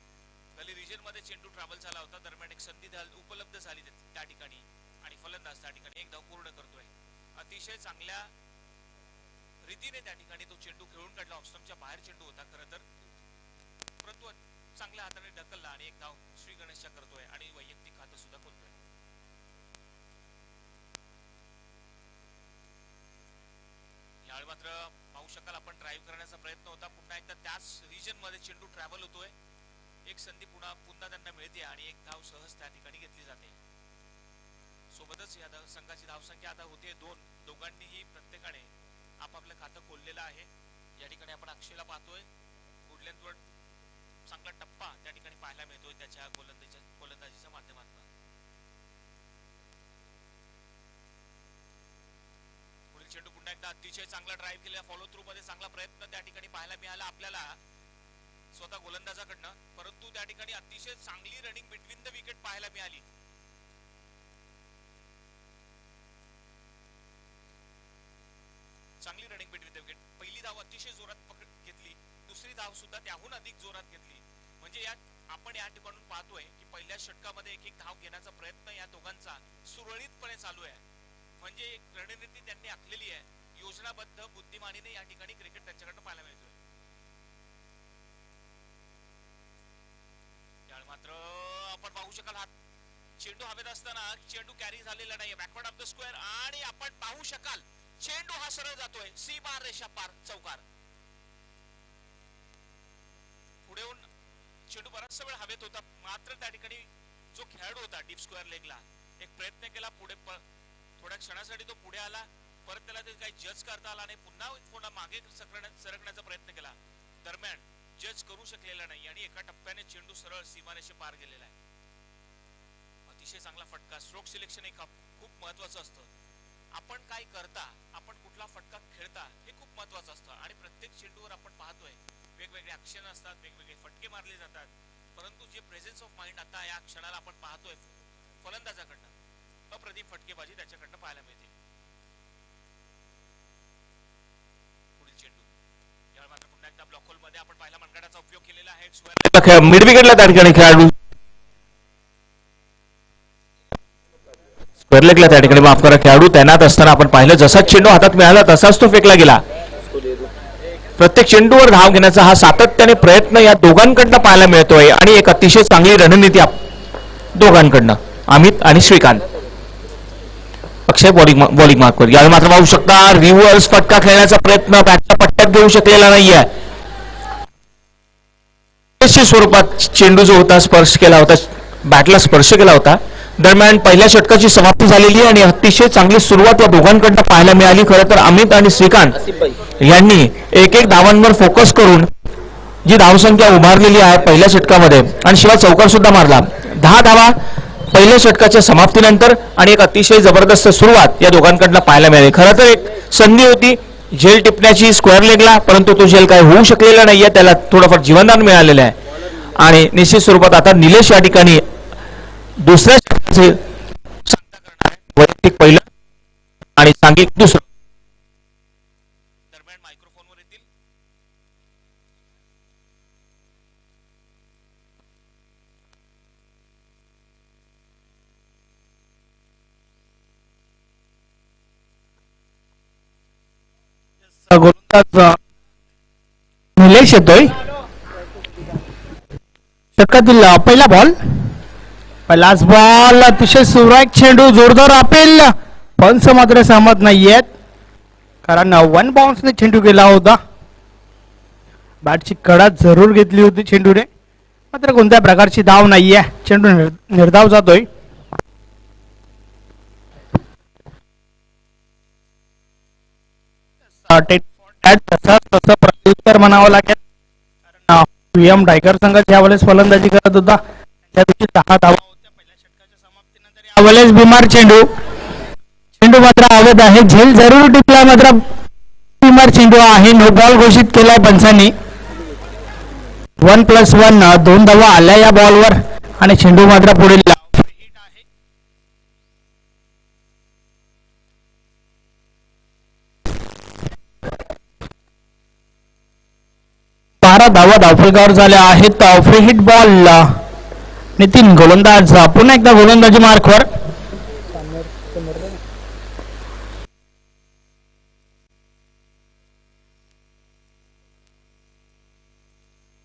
खाली रिजन मध्ये चेंडू ट्रॅव्हल झाला होता, दरम्यान एक संधी उपलब्ध झाली त्या ठिकाणी आणि फलंदाज त्या ठिकाणी एक धाव पूर्ण करतोय. अतिशय चांगल्या रीतीने त्या ठिकाणी तो चेंडू खेळून काढला. ऑफस्टंपच्या बाहेर चेंडू होता खरं तर, परंतु चांगल्या हाताने ढकलला आणि एक धाव श्री गणेशच्या करतोय आणि वैयक्तिक खातं सुद्धा खोलतोय. यावेळी मात्र पाहू शकाल आपण ड्राईव्ह करण्याचा प्रयत्न होता. पुन्हा एकदा त्याच रिजन मध्ये चेंडू ट्रॅव्हल होतोय. एक संधी पुन्हा त्यांना मिळते आणि एक धाव सहज त्या ठिकाणी घेतली जाते. सोबतच या संघाची धावसंख्या आता होते 2. दोघांनीही प्रत्येकाने आपापलं खातं खोललेलं आहे. या ठिकाणी आपण अक्षयला पाहतोय, वुडलँडवर चांगला टप्पा त्या ठिकाणी पाहायला मिळतोय त्याच्या गोलंदाजीच्या माध्यमातून. पुढील चेंडू पुन्हा एकदा अतिशय चांगला ड्राईव्ह केलेला, फॉलो थ्रू मध्ये चांगला प्रयत्न त्या ठिकाणी पाहायला मिळाला आपल्याला स्वतः गोलंदाजाकडनं, परंतु त्या ठिकाणी अतिशय चांगली रनिंग बिटवीन द विकेट पाहायला मिळाली. चांगली रनिंग बिटवीन द विकेट. पहिली धाव अतिशय जोरात घेतली, दुसरी धाव सुद्धा त्याहून अधिक जोरात घेतली. म्हणजे आपण या ठिकाणून पाहतोय की पहिल्या षटकामध्ये एक धाव घेण्याचा प्रयत्न या दोघांचा सुरळीतपणे चालू आहे. म्हणजे एक रणनीती त्यांनी आखलेली आहे, योजनाबद्ध बुद्धिमानीने या ठिकाणी क्रिकेट त्यांच्याकडे पाहायला मिळतोय. यावेळी मात्र आपण पाहू शकाल हा चेंडू हवेत असताना चेंडू कॅरी झालेला नाहीये बॅकवर्ड ऑफ द स्क्वेअर आणि आपण पाहू शकाल चेंडू हा सरळ जातोय सीमा रेषा पार चौकार. पुढे येऊन चेंडू बराचसा वेळ हवेत होता, मात्र त्या ठिकाणी जो खेळाडू होता डीप स्क्वेअर लेगला एक प्रयत्न केला, पुढे थोड्या क्षणासाठी तो पुढे आला, परत त्याला ते काही जज करता आला नाही, पुन्हा थोडा मागे सरकण्याचा प्रयत्न केला. दरम्यान जज करू शकलेला नाही आणि एका टप्प्याने चेंडू सरळ सीमारेषे पार गेलेला आहे. अतिशय चांगला फटका. स्ट्रोक सिलेक्शन एक खूप महत्वाचं असतं. आपण काय करता, आपण कुठला फटका खेळता हे खूप महत्वाचं असतं आणि प्रत्येक चेंडूवर आपण पाहतोय वेगवेगळे ऍक्शन असतात, वेगवेगळे फटके मारले जातात, परंतु जे प्रेझेन्स ऑफ माइंड आता या क्षणाला आपण पाहतोय फलंदाजाकडनं अप्रतिम फटकेबाजी त्याच्याकडनं पाहायला मिळते. पुढील चेंडू यावेळी मात्र पुन्हा एकदा ब्लॉक होल मध्ये आपण पाहिला मनगटाचा उपयोग केलेला आहे. मिड विकेटला त्या ठिकाणी खेळाडू स्क्वेअर लेगला त्या ठिकाणी माफ करा खेळाडू तैनात असताना आपण पाहिलं जसा चेंडू हातात मिळाला तसाच तो फेकला गेला. प्रत्येक चेंडूवर धाव घेण्याचा हा सातत्याने प्रयत्न या दोघांकडनं पाहायला मिळतोय आणि एक अतिशय चांगली रणनीती दोघांकडनं अमित आणि श्रीकांत. अक्षय बॉलिंग मार्कवर यावेळी मात्र पाहू शकता रिव्हर्स फटका खेळण्याचा प्रयत्न बॅटच्या पट्ट्यात घेऊ शकलेला नाहीये. स्वरूपात चेंडू जो होता स्पर्श केला होता, बॅटला स्पर्श केला होता. दरम्यान पहिल्या षटकाची समाप्ती झालेली आणि अतिशय चांगली सुरुवात या दोघांकडनं पाहायला मिळाली. खरं तर अमित आणि श्रीकांत यांनी एक धावांवर फोकस करून जी धावसंख्या उभारलेली आहे पहिल्या षटकामध्ये आणि शिवाय चौकार सुद्धा मारला. 10 धावा पहिल्या षटकाच्या समाप्तीनंतर आणि एक अतिशय जबरदस्त सुरुवात या दोघांकडनं पाहायला मिळाली. खरं तर एक संधी होती झेल टिपण्याची स्क्वेअर लेगला, परंतु तो झेल काय होऊ शकलेला नाहीये. त्याला थोडंफार जीवनदान मिळालेलं आहे आणि निश्चित स्वरूपात आता निलेश या ठिकाणी दुसऱ्या षटकाचे सांगता करणार आहे. वैयक्तिक पहिलं आणि सांघिक दुसरं. दरम्यान मायक्रोफोनवर येतील. गोलंदाज निलेश येतोय. षटकातील पहिला बॉल, पहिलाच बॉल अतिशय सुरेख चेंडू, जोरदार अपील, पंच मात्र सहमत नाहीयेत कारण 1 बाउन्सने चेंडू गेला होता. बॅटची कडा जरूर घेतली होती चेंडूने, मात्र कोणत्या प्रकारची धाव नाहीये. चेंडू निर्धाव जातोय. तसं प्रत्युत्तर म्हणावं लागेल कारण VM टायगर संघ यावेळेस फलंदाजी करत होता. त्या दिवशी 10 धावा होत्या पहिल्या षटकाच्या समाप्तीनंतर. यावेळेस बिमार चेंडू मात्र आवत आहे. झेल जरूर टिकला मात्र बिमार चेंडू आहे. नो बॉल घोषित केलाय पंचांनी. 1+1 2 धावा आल्या या बॉलवर आणि चेंडू मात्र पुढील 12 धावा धावफलकावर झाल्या आहेत. फ्री हिट बॉल नितीन गोलंदाज पुन्हा एकदा गोलंदाजी मार्कवर.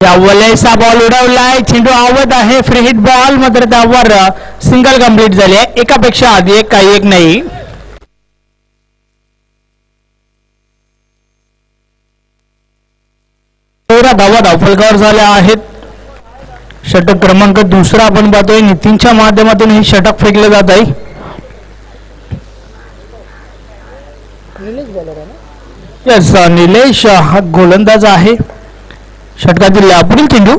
यावेळेस बॉल उडवलाय. चेंडू आवत आहे. फ्री हिट बॉल मात्र त्यावर सिंगल कंप्लीट झाली आहे. एकापेक्षा आधी एक काही एक नाही. धावा धावफलकावर झाल्या आहेत. षटक क्रमांक दुसरा आपण पाहतोय. नितीनच्या माध्यमातून हे षटक फेकले जात आहे. यस निलेश हा गोलंदाज आहे. षटकातील पुढील चेंडू.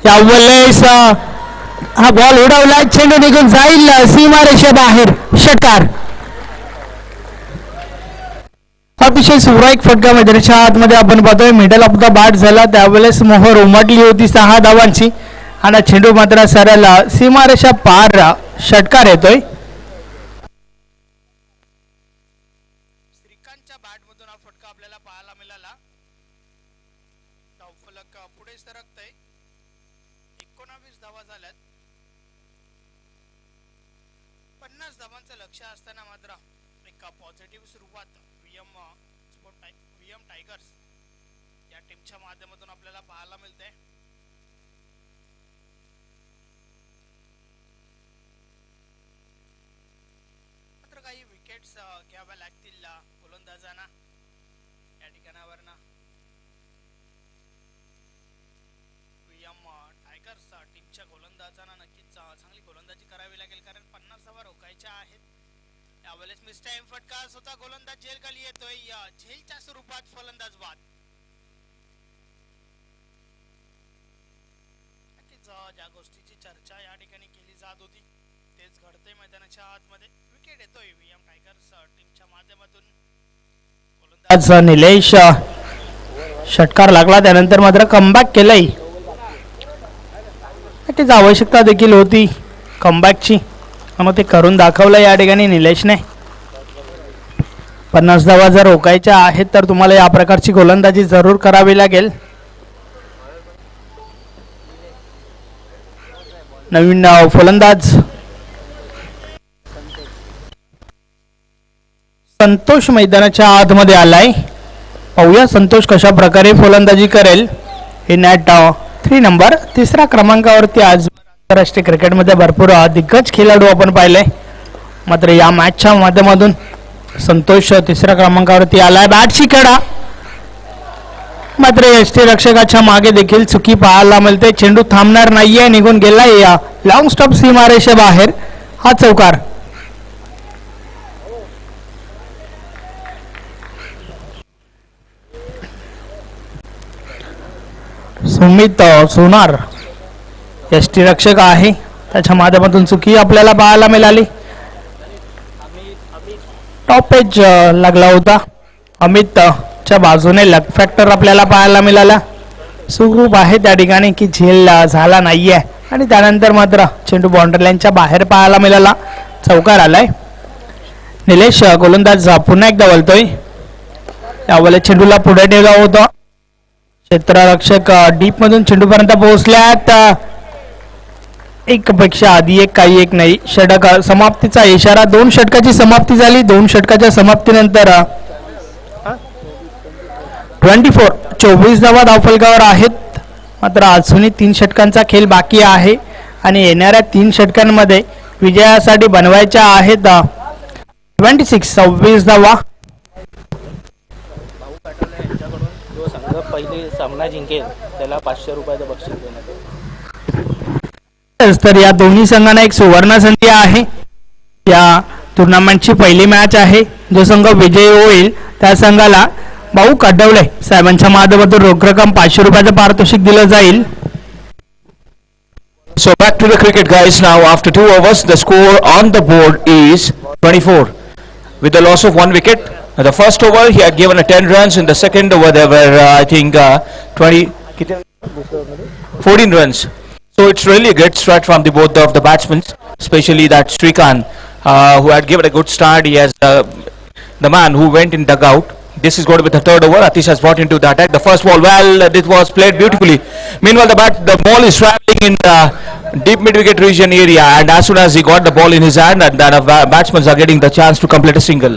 यावेळेस हा बॉल उडवला. चेंडू निघून जाईल सीमारेषे बाहेर. षटकार. अतिशय सुरेख फटका मैदानाच्या आतमध्ये आपण पाहतोय. मिडल ऑफ द बॅट झाला. त्यावेळेस मोहर उमटली होती 6 धावांची आणि चेंडू मात्र सरळ सीमारेषा पार. षटकार येतोय. श्रीकांतच्या बॅटमधून हा फटका आपल्याला पाहायला मिळाला. धावफलक पुढे सरकतय. 19 धावा झाल्यात. 50 धावांचं लक्ष असताना मात्र एक पॉझिटिव्ह सुरुवात VM टायगर्स या टीमच्या माध्यमातून आपल्याला पाहायला मिळते. मात्र काही विकेट्स घ्याव्या लागतील गोलंदाजांना या ठिकाणावर. VM टायगर्स टीमच्या गोलंदाजांना नक्कीच चांगली गोलंदाजी करावी लागेल कारण 50 धावा रोखायच्या आहेत. यावेळेस मिस टाइम फटका. स्वतः गोलंदाज झेल खाली येतोय. झेलच्या स्वरूपात फलंदाज बाद. नक्कीच ज्या गोष्टीची चर्चा या ठिकाणी केली जात होती तेच घडतंय मैदानाच्या आतमध्ये. विकेट येतोय VM टायगर्स टीमच्या माध्यमातून. गोलंदाज निलेश षटकार लागला त्यानंतर मात्र कमबॅक केलंय. नक्कीच आवश्यकता देखील होती कमबॅकची आणि ते करून दाखवलं या ठिकाणी निलेशने. 50 धावा जर रोखायच्या आहेत तर तुम्हाला या प्रकारची गोलंदाजी जरूर करावी लागेल. नवीन फलंदाज संतोष मैदानाच्या आतमध्ये आलाय. पाहूया संतोष कशा प्रकारे फलंदाजी करेल. हे नॅट 3 नंबर 3ऱ्या क्रमांकावरती आज आंतरराष्ट्रीय क्रिकेटमध्ये भरपूर दिग्गज खेळाडू आपण पाहिले. मात्र या मॅचच्या माध्यमातून संतोष 3ऱ्या क्रमांकावरती आलाय. बॅटची कडा मात्र यष्टीरक्षकाच्या मागे देखील चुकी पाहायला मिळते. चेंडू थांबणार नाहीये. निघून गेलाय या लॉंग स्टॉप सीमारेषे बाहेर. हा चौकार. सुमित सोनार यष्टीरक्षक आहे. त्याच्या माध्यमातून चुकी आपल्याला पाहायला मिळाली. टॉप एज लागला होता. अमितच्या बाजूने लक फॅक्टर आपल्याला पाहायला मिळाला. सुखरूप आहे त्या ठिकाणी की झेल झाला नाहीये आणि त्यानंतर मात्र चेंडू बाउंड्री लाईनच्या बाहेर पाहायला मिळाला. चौकार आलाय. निलेश गोलंदाज पुन्हा एकदा बोलतोय. यावेळेस चेंडूला पुढे ठेवला होता. क्षेत्ररक्षक डीप मधून चेंडूपर्यंत पोहोचल्यात. एकापेक्षा आधी एक काही एक नाही. षटक समाप्तीचा इशारा. 2 षटकाची समाप्ती झाली. 2 षटकाच्या समाप्तीनंतर 24 धावा धावफलकावर आहेत. मात्र अजूनही 3 षटकांचा खेळ बाकी आहे आणि येणाऱ्या 3 षटकांमध्ये विजयासाठी बनवायच्या आहेत 26 धावा. जो संघ पहिले सामना जिंकेल त्याला 500 रुपयाचं बक्षीस देण्यात येईल. तर या दोन्ही संघांना एक सुवर्ण संधी आहे. या टुर्नामेंटची पहिली मॅच आहे. जो संघ विजयी होईल त्या संघाला भाऊ काटवले साहेबांच्या माध्यमातून रोख रक्कम 500 रुपयाचं पारितोषिक दिलं जाईल. So back to the cricket, guys. Now after 2 overs, the score on the board is 24 with the loss of 1 wicket. The first over he had given a 10 runs. In the second over there were I think 14 runs. So it's really a great start from both of the batsmen, especially that Srikanth who had given a good start. He has the man who went in dugout. This is going to be the third over. Atish has brought into the attack. The first ball, well, it was played beautifully. Meanwhile, the ball is traveling in the deep mid-wicket region area, and as soon as he got the ball in his hand, and then batsmen are getting the chance to complete a single.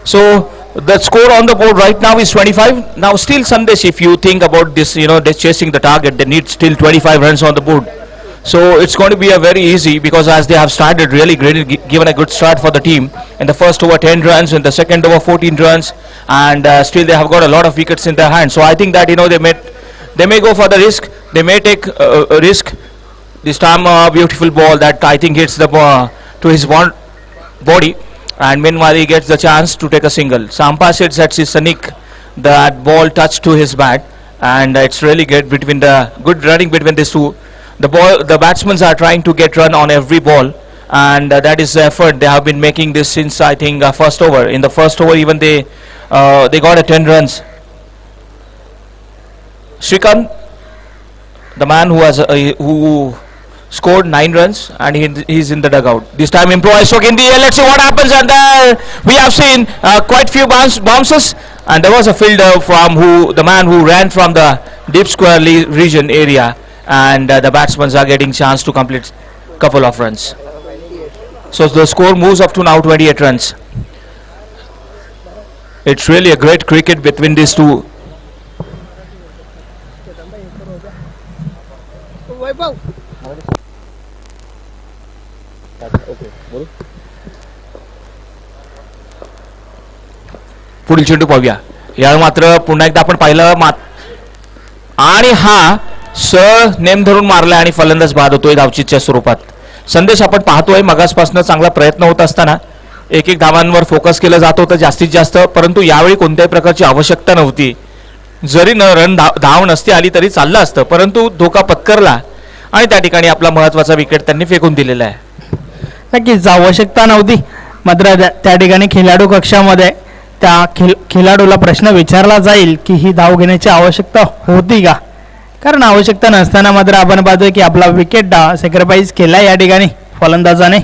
So the score on the board right now is 25. Now still Sandesh, if you think about this, they're chasing the target. They need still 25 runs on the board. So it's going to be a very easy, because as they have started really great, given a good start for the team. In the first over 10 runs, in the second over 14 runs, and still they have got a lot of wickets in their hands. So I think that they may go for the risk. They may take a risk. This time a beautiful ball that I think hits the to his body, and meanwhile he gets the chance to take a single. Sampa said that Sanik, that ball touched to his bat, and it's really great between the good running between these two. The batsmen are trying to get run on every ball, and that is the effort they have been making this since I think first over. In the first over even they got a 10 runs. Srikanth, the man who scored 9 runs, and he's in the dugout. This time improvised stroke in the air. Let's see what happens, and there we have seen quite few bounces, and there was a fielder from the man who ran from the deep square region area, and the batsmen are getting chance to complete couple of runs. So the score moves up to now 28 runs. It's really a great cricket between these two. पुढील चेंडू पाहूया. या मात्र पुन्हा एकदा आपण पाहिलं आणि हा नेम धरून मारला आणि फलंदाज बाद होतोय धावचीच्या स्वरूपात. संदेश आपण पाहतोय मगासपासून चांगला प्रयत्न होत असताना एक धावांवर फोकस केलं जात होतं जास्तीत जास्त, परंतु यावेळी कोणत्याही प्रकारची आवश्यकता नव्हती. जरी धाव नसती आली तरी चाललं असतं, परंतु धोका पत्करला आणि त्या ठिकाणी आपला महत्वाचा विकेट त्यांनी फेकून दिलेला आहे. नक्कीच आवश्यकता नव्हती, मात्र त्या ठिकाणी खेळाडू कक्षामध्ये त्या खेळाडूला प्रश्न विचारला जाईल की ही धाव घेण्याची आवश्यकता होती का, कारण आवश्यकता नसताना मात्र आपण पाहतोय की आपला विकेट सॅक्रिफाइस केला या ठिकाणी फलंदाजाने.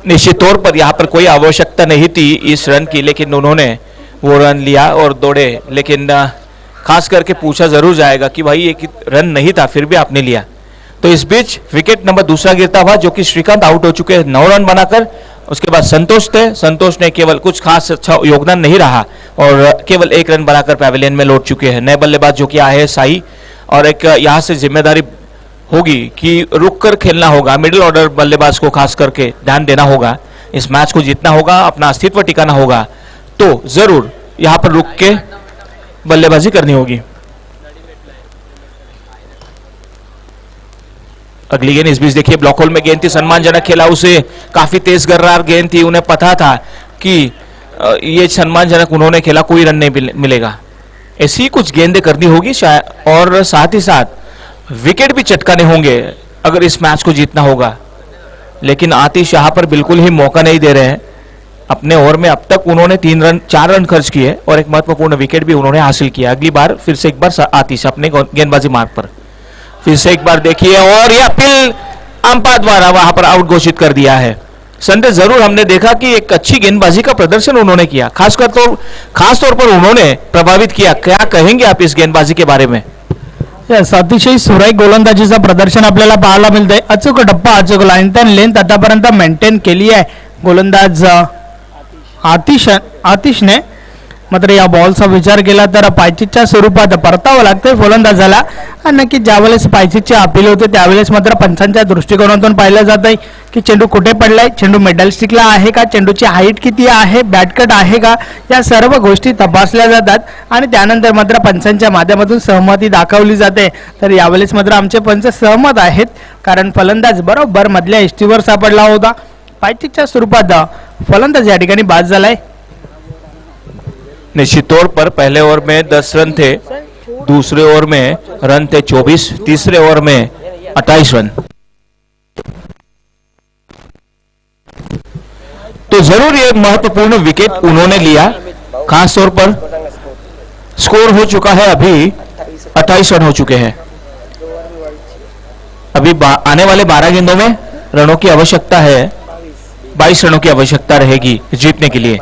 निश्चित तौर पर यहाँ पर कोई आवश्यकता नहीं थी इस रन की, लेकिन उन्होंने वो रन लिया और दौड़े. लेकिन खास करके पूछा जरूर जाएगा कि भाई एक रन नहीं था फिर भी आपने लिया. तो इस बीच विकेट नंबर दूसरा गिरता हुआ, जो कि श्रीकांत आउट हो चुके हैं 9 रन बनाकर. उसके बाद संतोष थे, संतोष ने केवल कुछ खास अच्छा योगदान नहीं रहा और केवल 1 रन बनाकर पैवेलियन में लौट चुके हैं. नए बल्लेबाज जो कि आए हैं साई, और एक यहाँ से जिम्मेदारी होगी कि रुक कर खेलना होगा. मिडिल ऑर्डर बल्लेबाज को खास करके ध्यान देना होगा. इस मैच को जीतना होगा, अपना अस्तित्व टिकाना होगा, तो जरूर यहाँ पर रुक के बल्लेबाजी करनी होगी. अगली गेंद इस बीच देखिए ब्लॉक होल में गेंद थी, सम्मानजनक खेला उसे, काफी तेज गर्रार गेंद थी. उन्हें पता था कि ये सम्मानजनक उन्होंने खेला, कोई रन नहीं मिलेगा. ऐसी कुछ गेंदें करनी होगी शायद, और साथ ही साथ विकेट भी चटकाने होंगे अगर इस मैच को जीतना होगा. लेकिन आतिश यहाँ पर बिल्कुल ही मौका नहीं दे रहे हैं. अपने ओवर में अब तक उन्होंने 4 रन खर्च किए और एक महत्वपूर्ण विकेट भी उन्होंने हासिल किया. अगली बार फिर से एक बार आतिश अपने गेंदबाजी मार्ग पर फिर से एक बार देखिए, और यह अपील अंपायर द्वारा वहां पर आउट घोषित कर दिया है. संदेश जरूर हमने देखा कि एक अच्छी गेंदबाजी का प्रदर्शन उन्होंने किया, खास तौर पर उन्होंने प्रभावित किया. क्या कहेंगे आप इस गेंदबाजी के बारे में? अतिशय सुरेख गोलंदाजीचं प्रदर्शन आपल्याला पाहायला मिळतंय. अचूक टप्पा, अचूक लाईन लेंथ आतापर्यंत मेंटेन केली आहे गोलंदाज आतिशने. मात्र या बॉलचा विचार केला तर पायचीच्या स्वरूपात परतावं लागतंय फलंदाजाला. आणि नक्की ज्यावेळेस पायचीची अपील होते त्यावेळेस मात्र पंचांच्या दृष्टिकोनातून पाहिलं जात आहे की चेंडू कुठे पडलाय, चेंडू मेडल स्टिकला आहे का, चेंडूची हाईट किती आहे, बॅटकट आहे का, या सर्व गोष्टी तपासल्या जातात आणि त्यानंतर मात्र पंचांच्या माध्यमातून सहमती दाखवली जाते. तर यावेळेस मात्र आमचे पंच सहमत आहेत, कारण फलंदाज बरोबर मधल्या एसटीवर सापडला होता. पायचीच्या स्वरूपात फलंदाज या ठिकाणी बाद झालाय. निश्चित तौर पर पहले ओवर में 10 रन थे, दूसरे ओवर में रन थे 24, तीसरे ओवर में 28 रन। तो जरूर ये महत्वपूर्ण विकेट उन्होंने लिया। खास तौर पर स्कोर हो चुका है अभी 28 रन हो चुके हैं। अभी आने वाले 12 गेंदों में रनों की आवश्यकता है, 22 रनों की आवश्यकता रहेगी जीतने के लिए।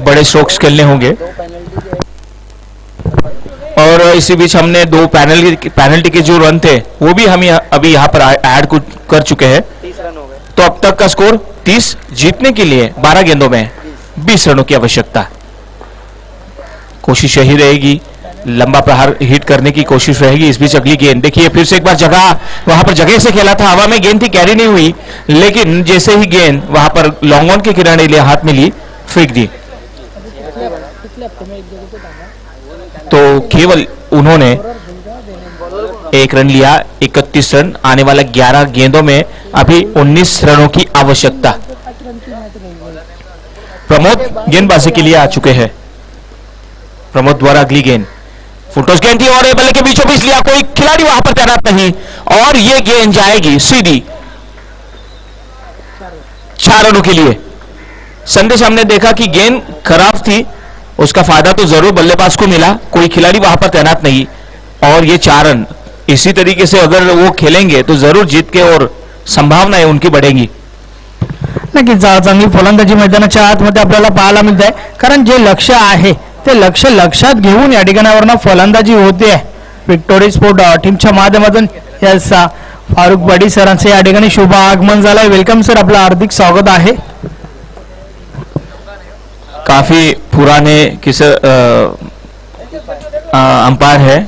बड़े स्ट्रोक्स खेलने होंगे और इसी बीच हमने 2 पेनल्टी के जो रन थे वो भी हम अभी यहाँ पर ऐड कर चुके हैं। तो अब तक का स्कोर 30, जीतने के लिए 12 गेंदों में 20 रनों की आवश्यकता। कोशिश यही रहेगी, लंबा प्रहार हिट करने की कोशिश रहेगी। इस बीच अगली गेंद देखिए, फिर से एक बार वहां पर जगह से खेला था, हवा में गेंद थी, कैरी नहीं हुई, लेकिन जैसे ही गेंद वहां पर लॉन्ग ऑन के किनारे लिए हाथ में ली, फेंक दी। तो केवल उन्होंने 1 रन लिया, 31 रन। आने वाला 11 गेंदों में अभी 19 रनों की आवश्यकता। प्रमोद गेंदबाजी के लिए आ चुके हैं। प्रमोद द्वारा अगली गेंद फुलटॉस गेंद थी और बल्ले के बीचों बीच लिया, कोई खिलाड़ी वहां पर तैनात नहीं और ये गेंद जाएगी सीधी 4 रनों के लिए। संदेश हमने देखा कि गेंद खराब थी, उसका फायदा तो जरूर बल्लेबाज को मिला, कोई खिलाड़ी वहां पर तैनात नहीं और ये 4 रन। इसी तरीके से अगर वो खेलेंगे तो जरूर जीत के और संभावनाएं उनकी बढ़ेंगी। नक्कीच चांगली फलंदाजी मैदानाच्या आतमध्ये आपल्याला पाहायला मिळत आहे, कारण जे लक्ष्य आहे ते लक्ष्य लक्षात घेऊन या ठिकाणावरनं फलंदाजी होते आहे। विक्टोरी स्पोर्ट टीमच्या माध्यमातून यस फारुख बडी सरांचे या ठिकाणी शुभ आगमन झालंय। वेलकम सर, आपलं हार्दिक स्वागत आहे। काफी पुराने अंपायर है,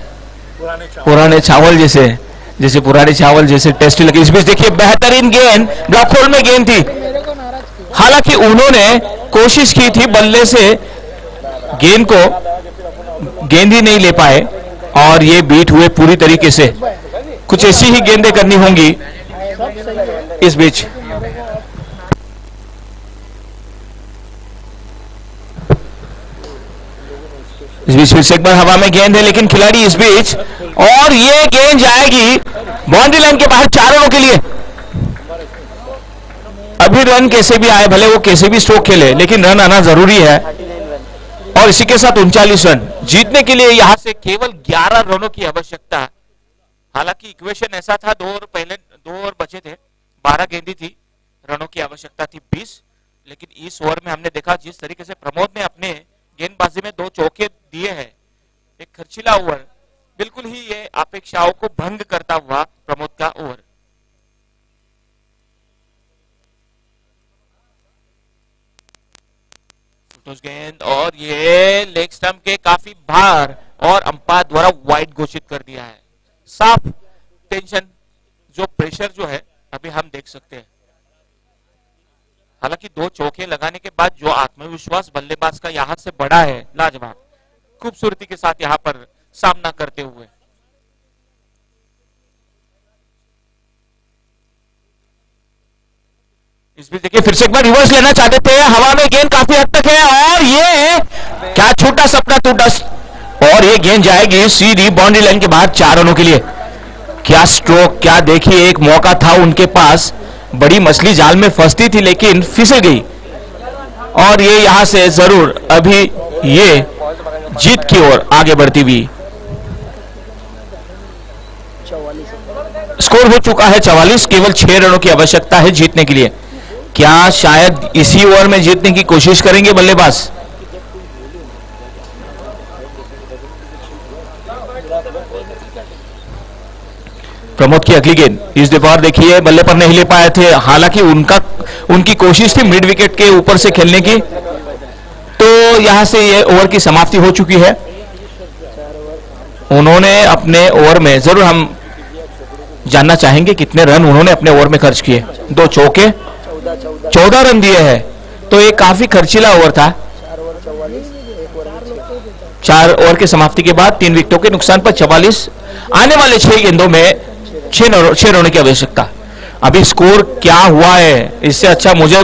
पुराने चावल जैसे पुराने चावल जैसे टेस्टी लगे। इस बीच देखिए बेहतरीन गेंद, ब्लॉक होल में गेंद थी, हालांकि उन्होंने कोशिश की थी बल्ले से गेंद ही नहीं ले पाए और ये बीट हुए पूरी तरीके से। कुछ ऐसी ही गेंदें करनी होंगी। इस बीच फिर से एक बार हवा में गेंद है, लेकिन खिलाड़ी इस बीच और ये गेंद जाएगी बाउंड्री लाइन के बाहर 4 रनों के लिए। अभी रन कैसे भी आए, भले वो कैसे भी स्ट्रोक खेले, लेकिन रन आना जरूरी है और इसी के साथ 39 रन जीतने के लिए यहां से केवल 11 रनों की आवश्यकता। हालांकि इक्वेशन ऐसा था, 2 ओवर बचे थे, 12 गेंदी थी, रनों की आवश्यकता थी 20, लेकिन इस ओवर में हमने देखा जिस तरीके से प्रमोद ने अपने गेंदबाजी में 2 चौके दिए हैं, एक खर्चीला ओवर, बिल्कुल ही ये अपेक्षाओं को भंग करता हुआ प्रमोद का ओवर। गेंद और ये लेग स्टंप के काफी बाहर और अंपायर द्वारा वाइड घोषित कर दिया है। साफ टेंशन जो प्रेशर जो है अभी हम देख सकते हैं। हालांकि 2 चौके लगाने के बाद जो आत्मविश्वास बल्लेबाज का यहां से बढ़ा है, लाजवाब खूबसूरती के साथ यहां पर सामना करते हुए। इस बीच देखिए फिर से एक बार रिवर्स लेना चाहते थे, हवा में गेंद काफी हद तक है और ये क्या छोटा सपना टूटा और ये गेंद जाएगी सीधी बाउंड्री लाइन के बाहर 4 रनों के लिए। क्या स्ट्रोक, क्या देखिए, एक मौका था उनके पास, बड़ी मछली जाल में फंसती थी लेकिन फिसल गई और ये यहां से जरूर अभी ये जीत की ओर आगे बढ़ती हुई। स्कोर हो चुका है 44, केवल 6 रनों की आवश्यकता है जीतने के लिए। क्या शायद इसी ओवर में जीतने की कोशिश करेंगे बल्लेबाज? प्रमोद की अगली गेंद, इस बार देखिए बल्ले पर नहीं ले पाए थे, हालांकि उनकी कोशिश थी मिड विकेट के ऊपर से खेलने की, तो यहां से ये ओवर की समाप्ति हो चुकी है। उन्होंने अपने ओवर में, जरूर हम जानना चाहेंगे कितने रन उन्होंने अपने ओवर में खर्च किए। 2 चौके, 14 रन दिए हैं, तो ये काफी खर्चीला ओवर था। 4 ओवर की समाप्ति के बाद 3 विकेटों के नुकसान पर 44, आने वाले 6 गेंदों में 6 रनों की आवश्यकता। अभी स्कोर क्या हुआ है, इससे अच्छा मुझे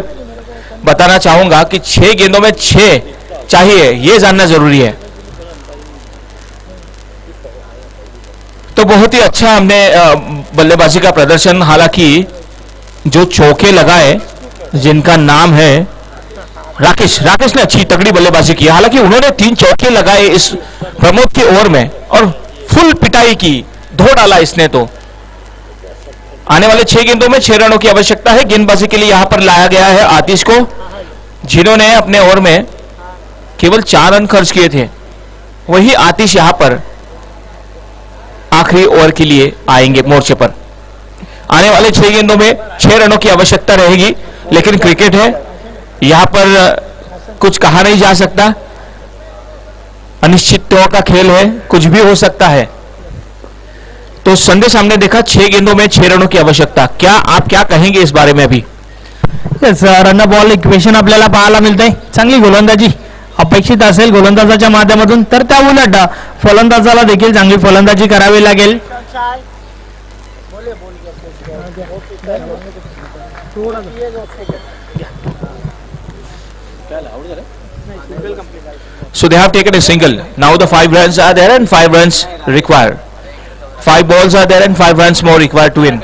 बताना चाहूंगा कि 6 गेंदों में 6 चाहिए, ये जानना जरूरी है। तो बहुत ही अच्छा हमने बल्लेबाजी का प्रदर्शन, हालांकि जो चौके लगाए जिनका नाम है राकेश ने अच्छी तगड़ी बल्लेबाजी की। हालांकि उन्होंने 3 चौके लगाए इस प्रमोद के ओवर में और फुल पिटाई की, धो डाला इसने। तो आने वाले 6 गेंदों में 6 रनों की आवश्यकता है। गेंदबाजी के लिए यहां पर लाया गया है आतिश को, जिन्होंने अपने ओवर में केवल 4 रन खर्च किए थे। वही आतिश यहां पर आखिरी ओवर के लिए आएंगे मोर्चे पर। आने वाले 6 गेंदों में 6 रनों की आवश्यकता रहेगी, लेकिन क्रिकेट है, यहां पर कुछ कहा नहीं जा सकता, अनिश्चितताओं का खेल है, कुछ भी हो सकता है। तो संदेश हमने देखा 6 गेंदों में 6 रनों की आवश्यकता। आप क्या कहेंगे इस बारे में अभी? रन बॉल इक्वेशन आपल्याला पाहायला मिळते। चांगली गोलंदाजी अपेक्षित असेल गोलंदाजाच्या माध्यमातून, तर त्या उलट फलंदाजाला देखील चांगली फलंदाजी करावी लागेल। So they have taken a single. Now the 5 runs are there and 5 runs required. 5 balls are there and 5 runs more required to win.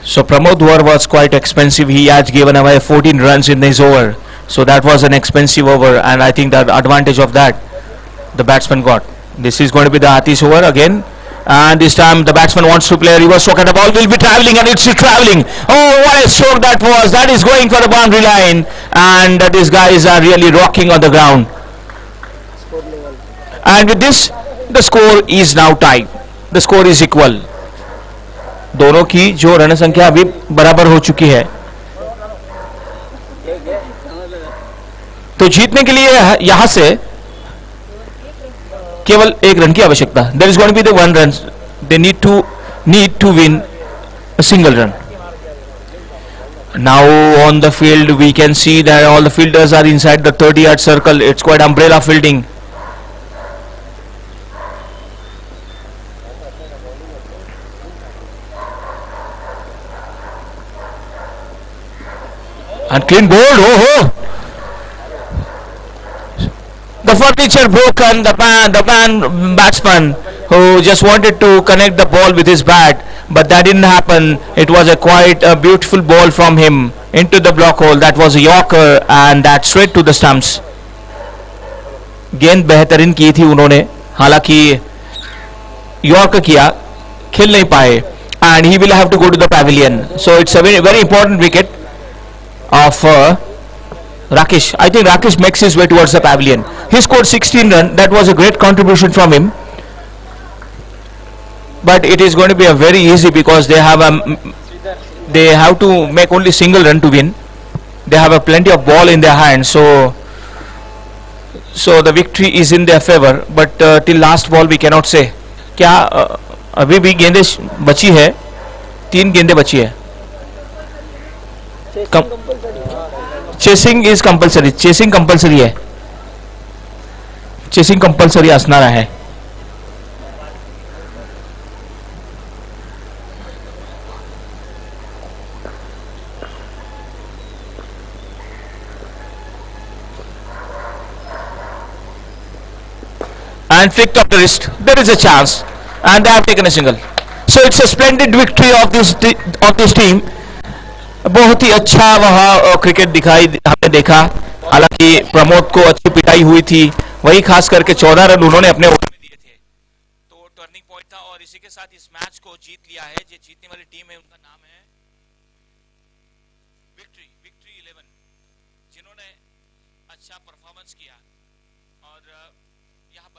So Pramod over was quite expensive. He has given away 14 runs in his over. So that was an expensive over, and I think the advantage of that the batsman got. This is going to be the Atish over again. And this time the batsman wants to play a reverse stroke and the ball will be travelling, and it's travelling. Oh, what a stroke that was. That is going for the boundary line. And these guys are really rocking on the ground. And with this, the score is now tied. The score is equal. दोनों की जो run संख्या अभी बराबर हो चुकी है। तो जीतने के लिए यहां से केवल 1 रन की आवश्यकता। There is going to be the 1 run, they need to win a single run. Now on the field we can see that all the fielders are inside the 30-yard circle. It's quite umbrella fielding. And clean bowled. Oh! The furniture broken. The batsman who just wanted to connect the ball with his bat, but that didn't happen. It was a quite a beautiful ball from him into the block hole. That was a Yorker, and that straight to the stumps. गेंद बेहतरीन की थी उन्होंने, हालांकि yorker किया, खेल नहीं पाए, and he will have to go to the pavilion. So it's a very, very important wicket of Rakesh. I think Rakesh makes his way towards the pavilion. He scored 16 runs. That was a great contribution from him. But it is going to be a very easy, because they have to make only single run to win. They have a plenty of ball in their hands, so the victory is in their favor. But till last ball we cannot say. क्या अभी भी गेंदें बची है, 3 गेंदें बची है। Chasing is compulsory, chasing compulsory है, चेसिंग कंपल्सरी असणार आहे। And flicked off the wrist. There is a chance, and they have taken a single. So it's a splendid victory of this team. बहुत ही अच्छा वहाँ क्रिकेट हमने देखा। हालांकि प्रमोद को अच्छी पिटाई हुई थी, वही खास करके 14 रन उन्होंने अपने ओवर में दिए थे। तो टर्निंग पॉइंट था, और इसी के साथ इस मैच को जीत लिया है। जो जीतने वाली टीम है उनका नाम है विक्ट्री 11, जिन्होंने अच्छा परफॉर्मेंस किया। और यहाँ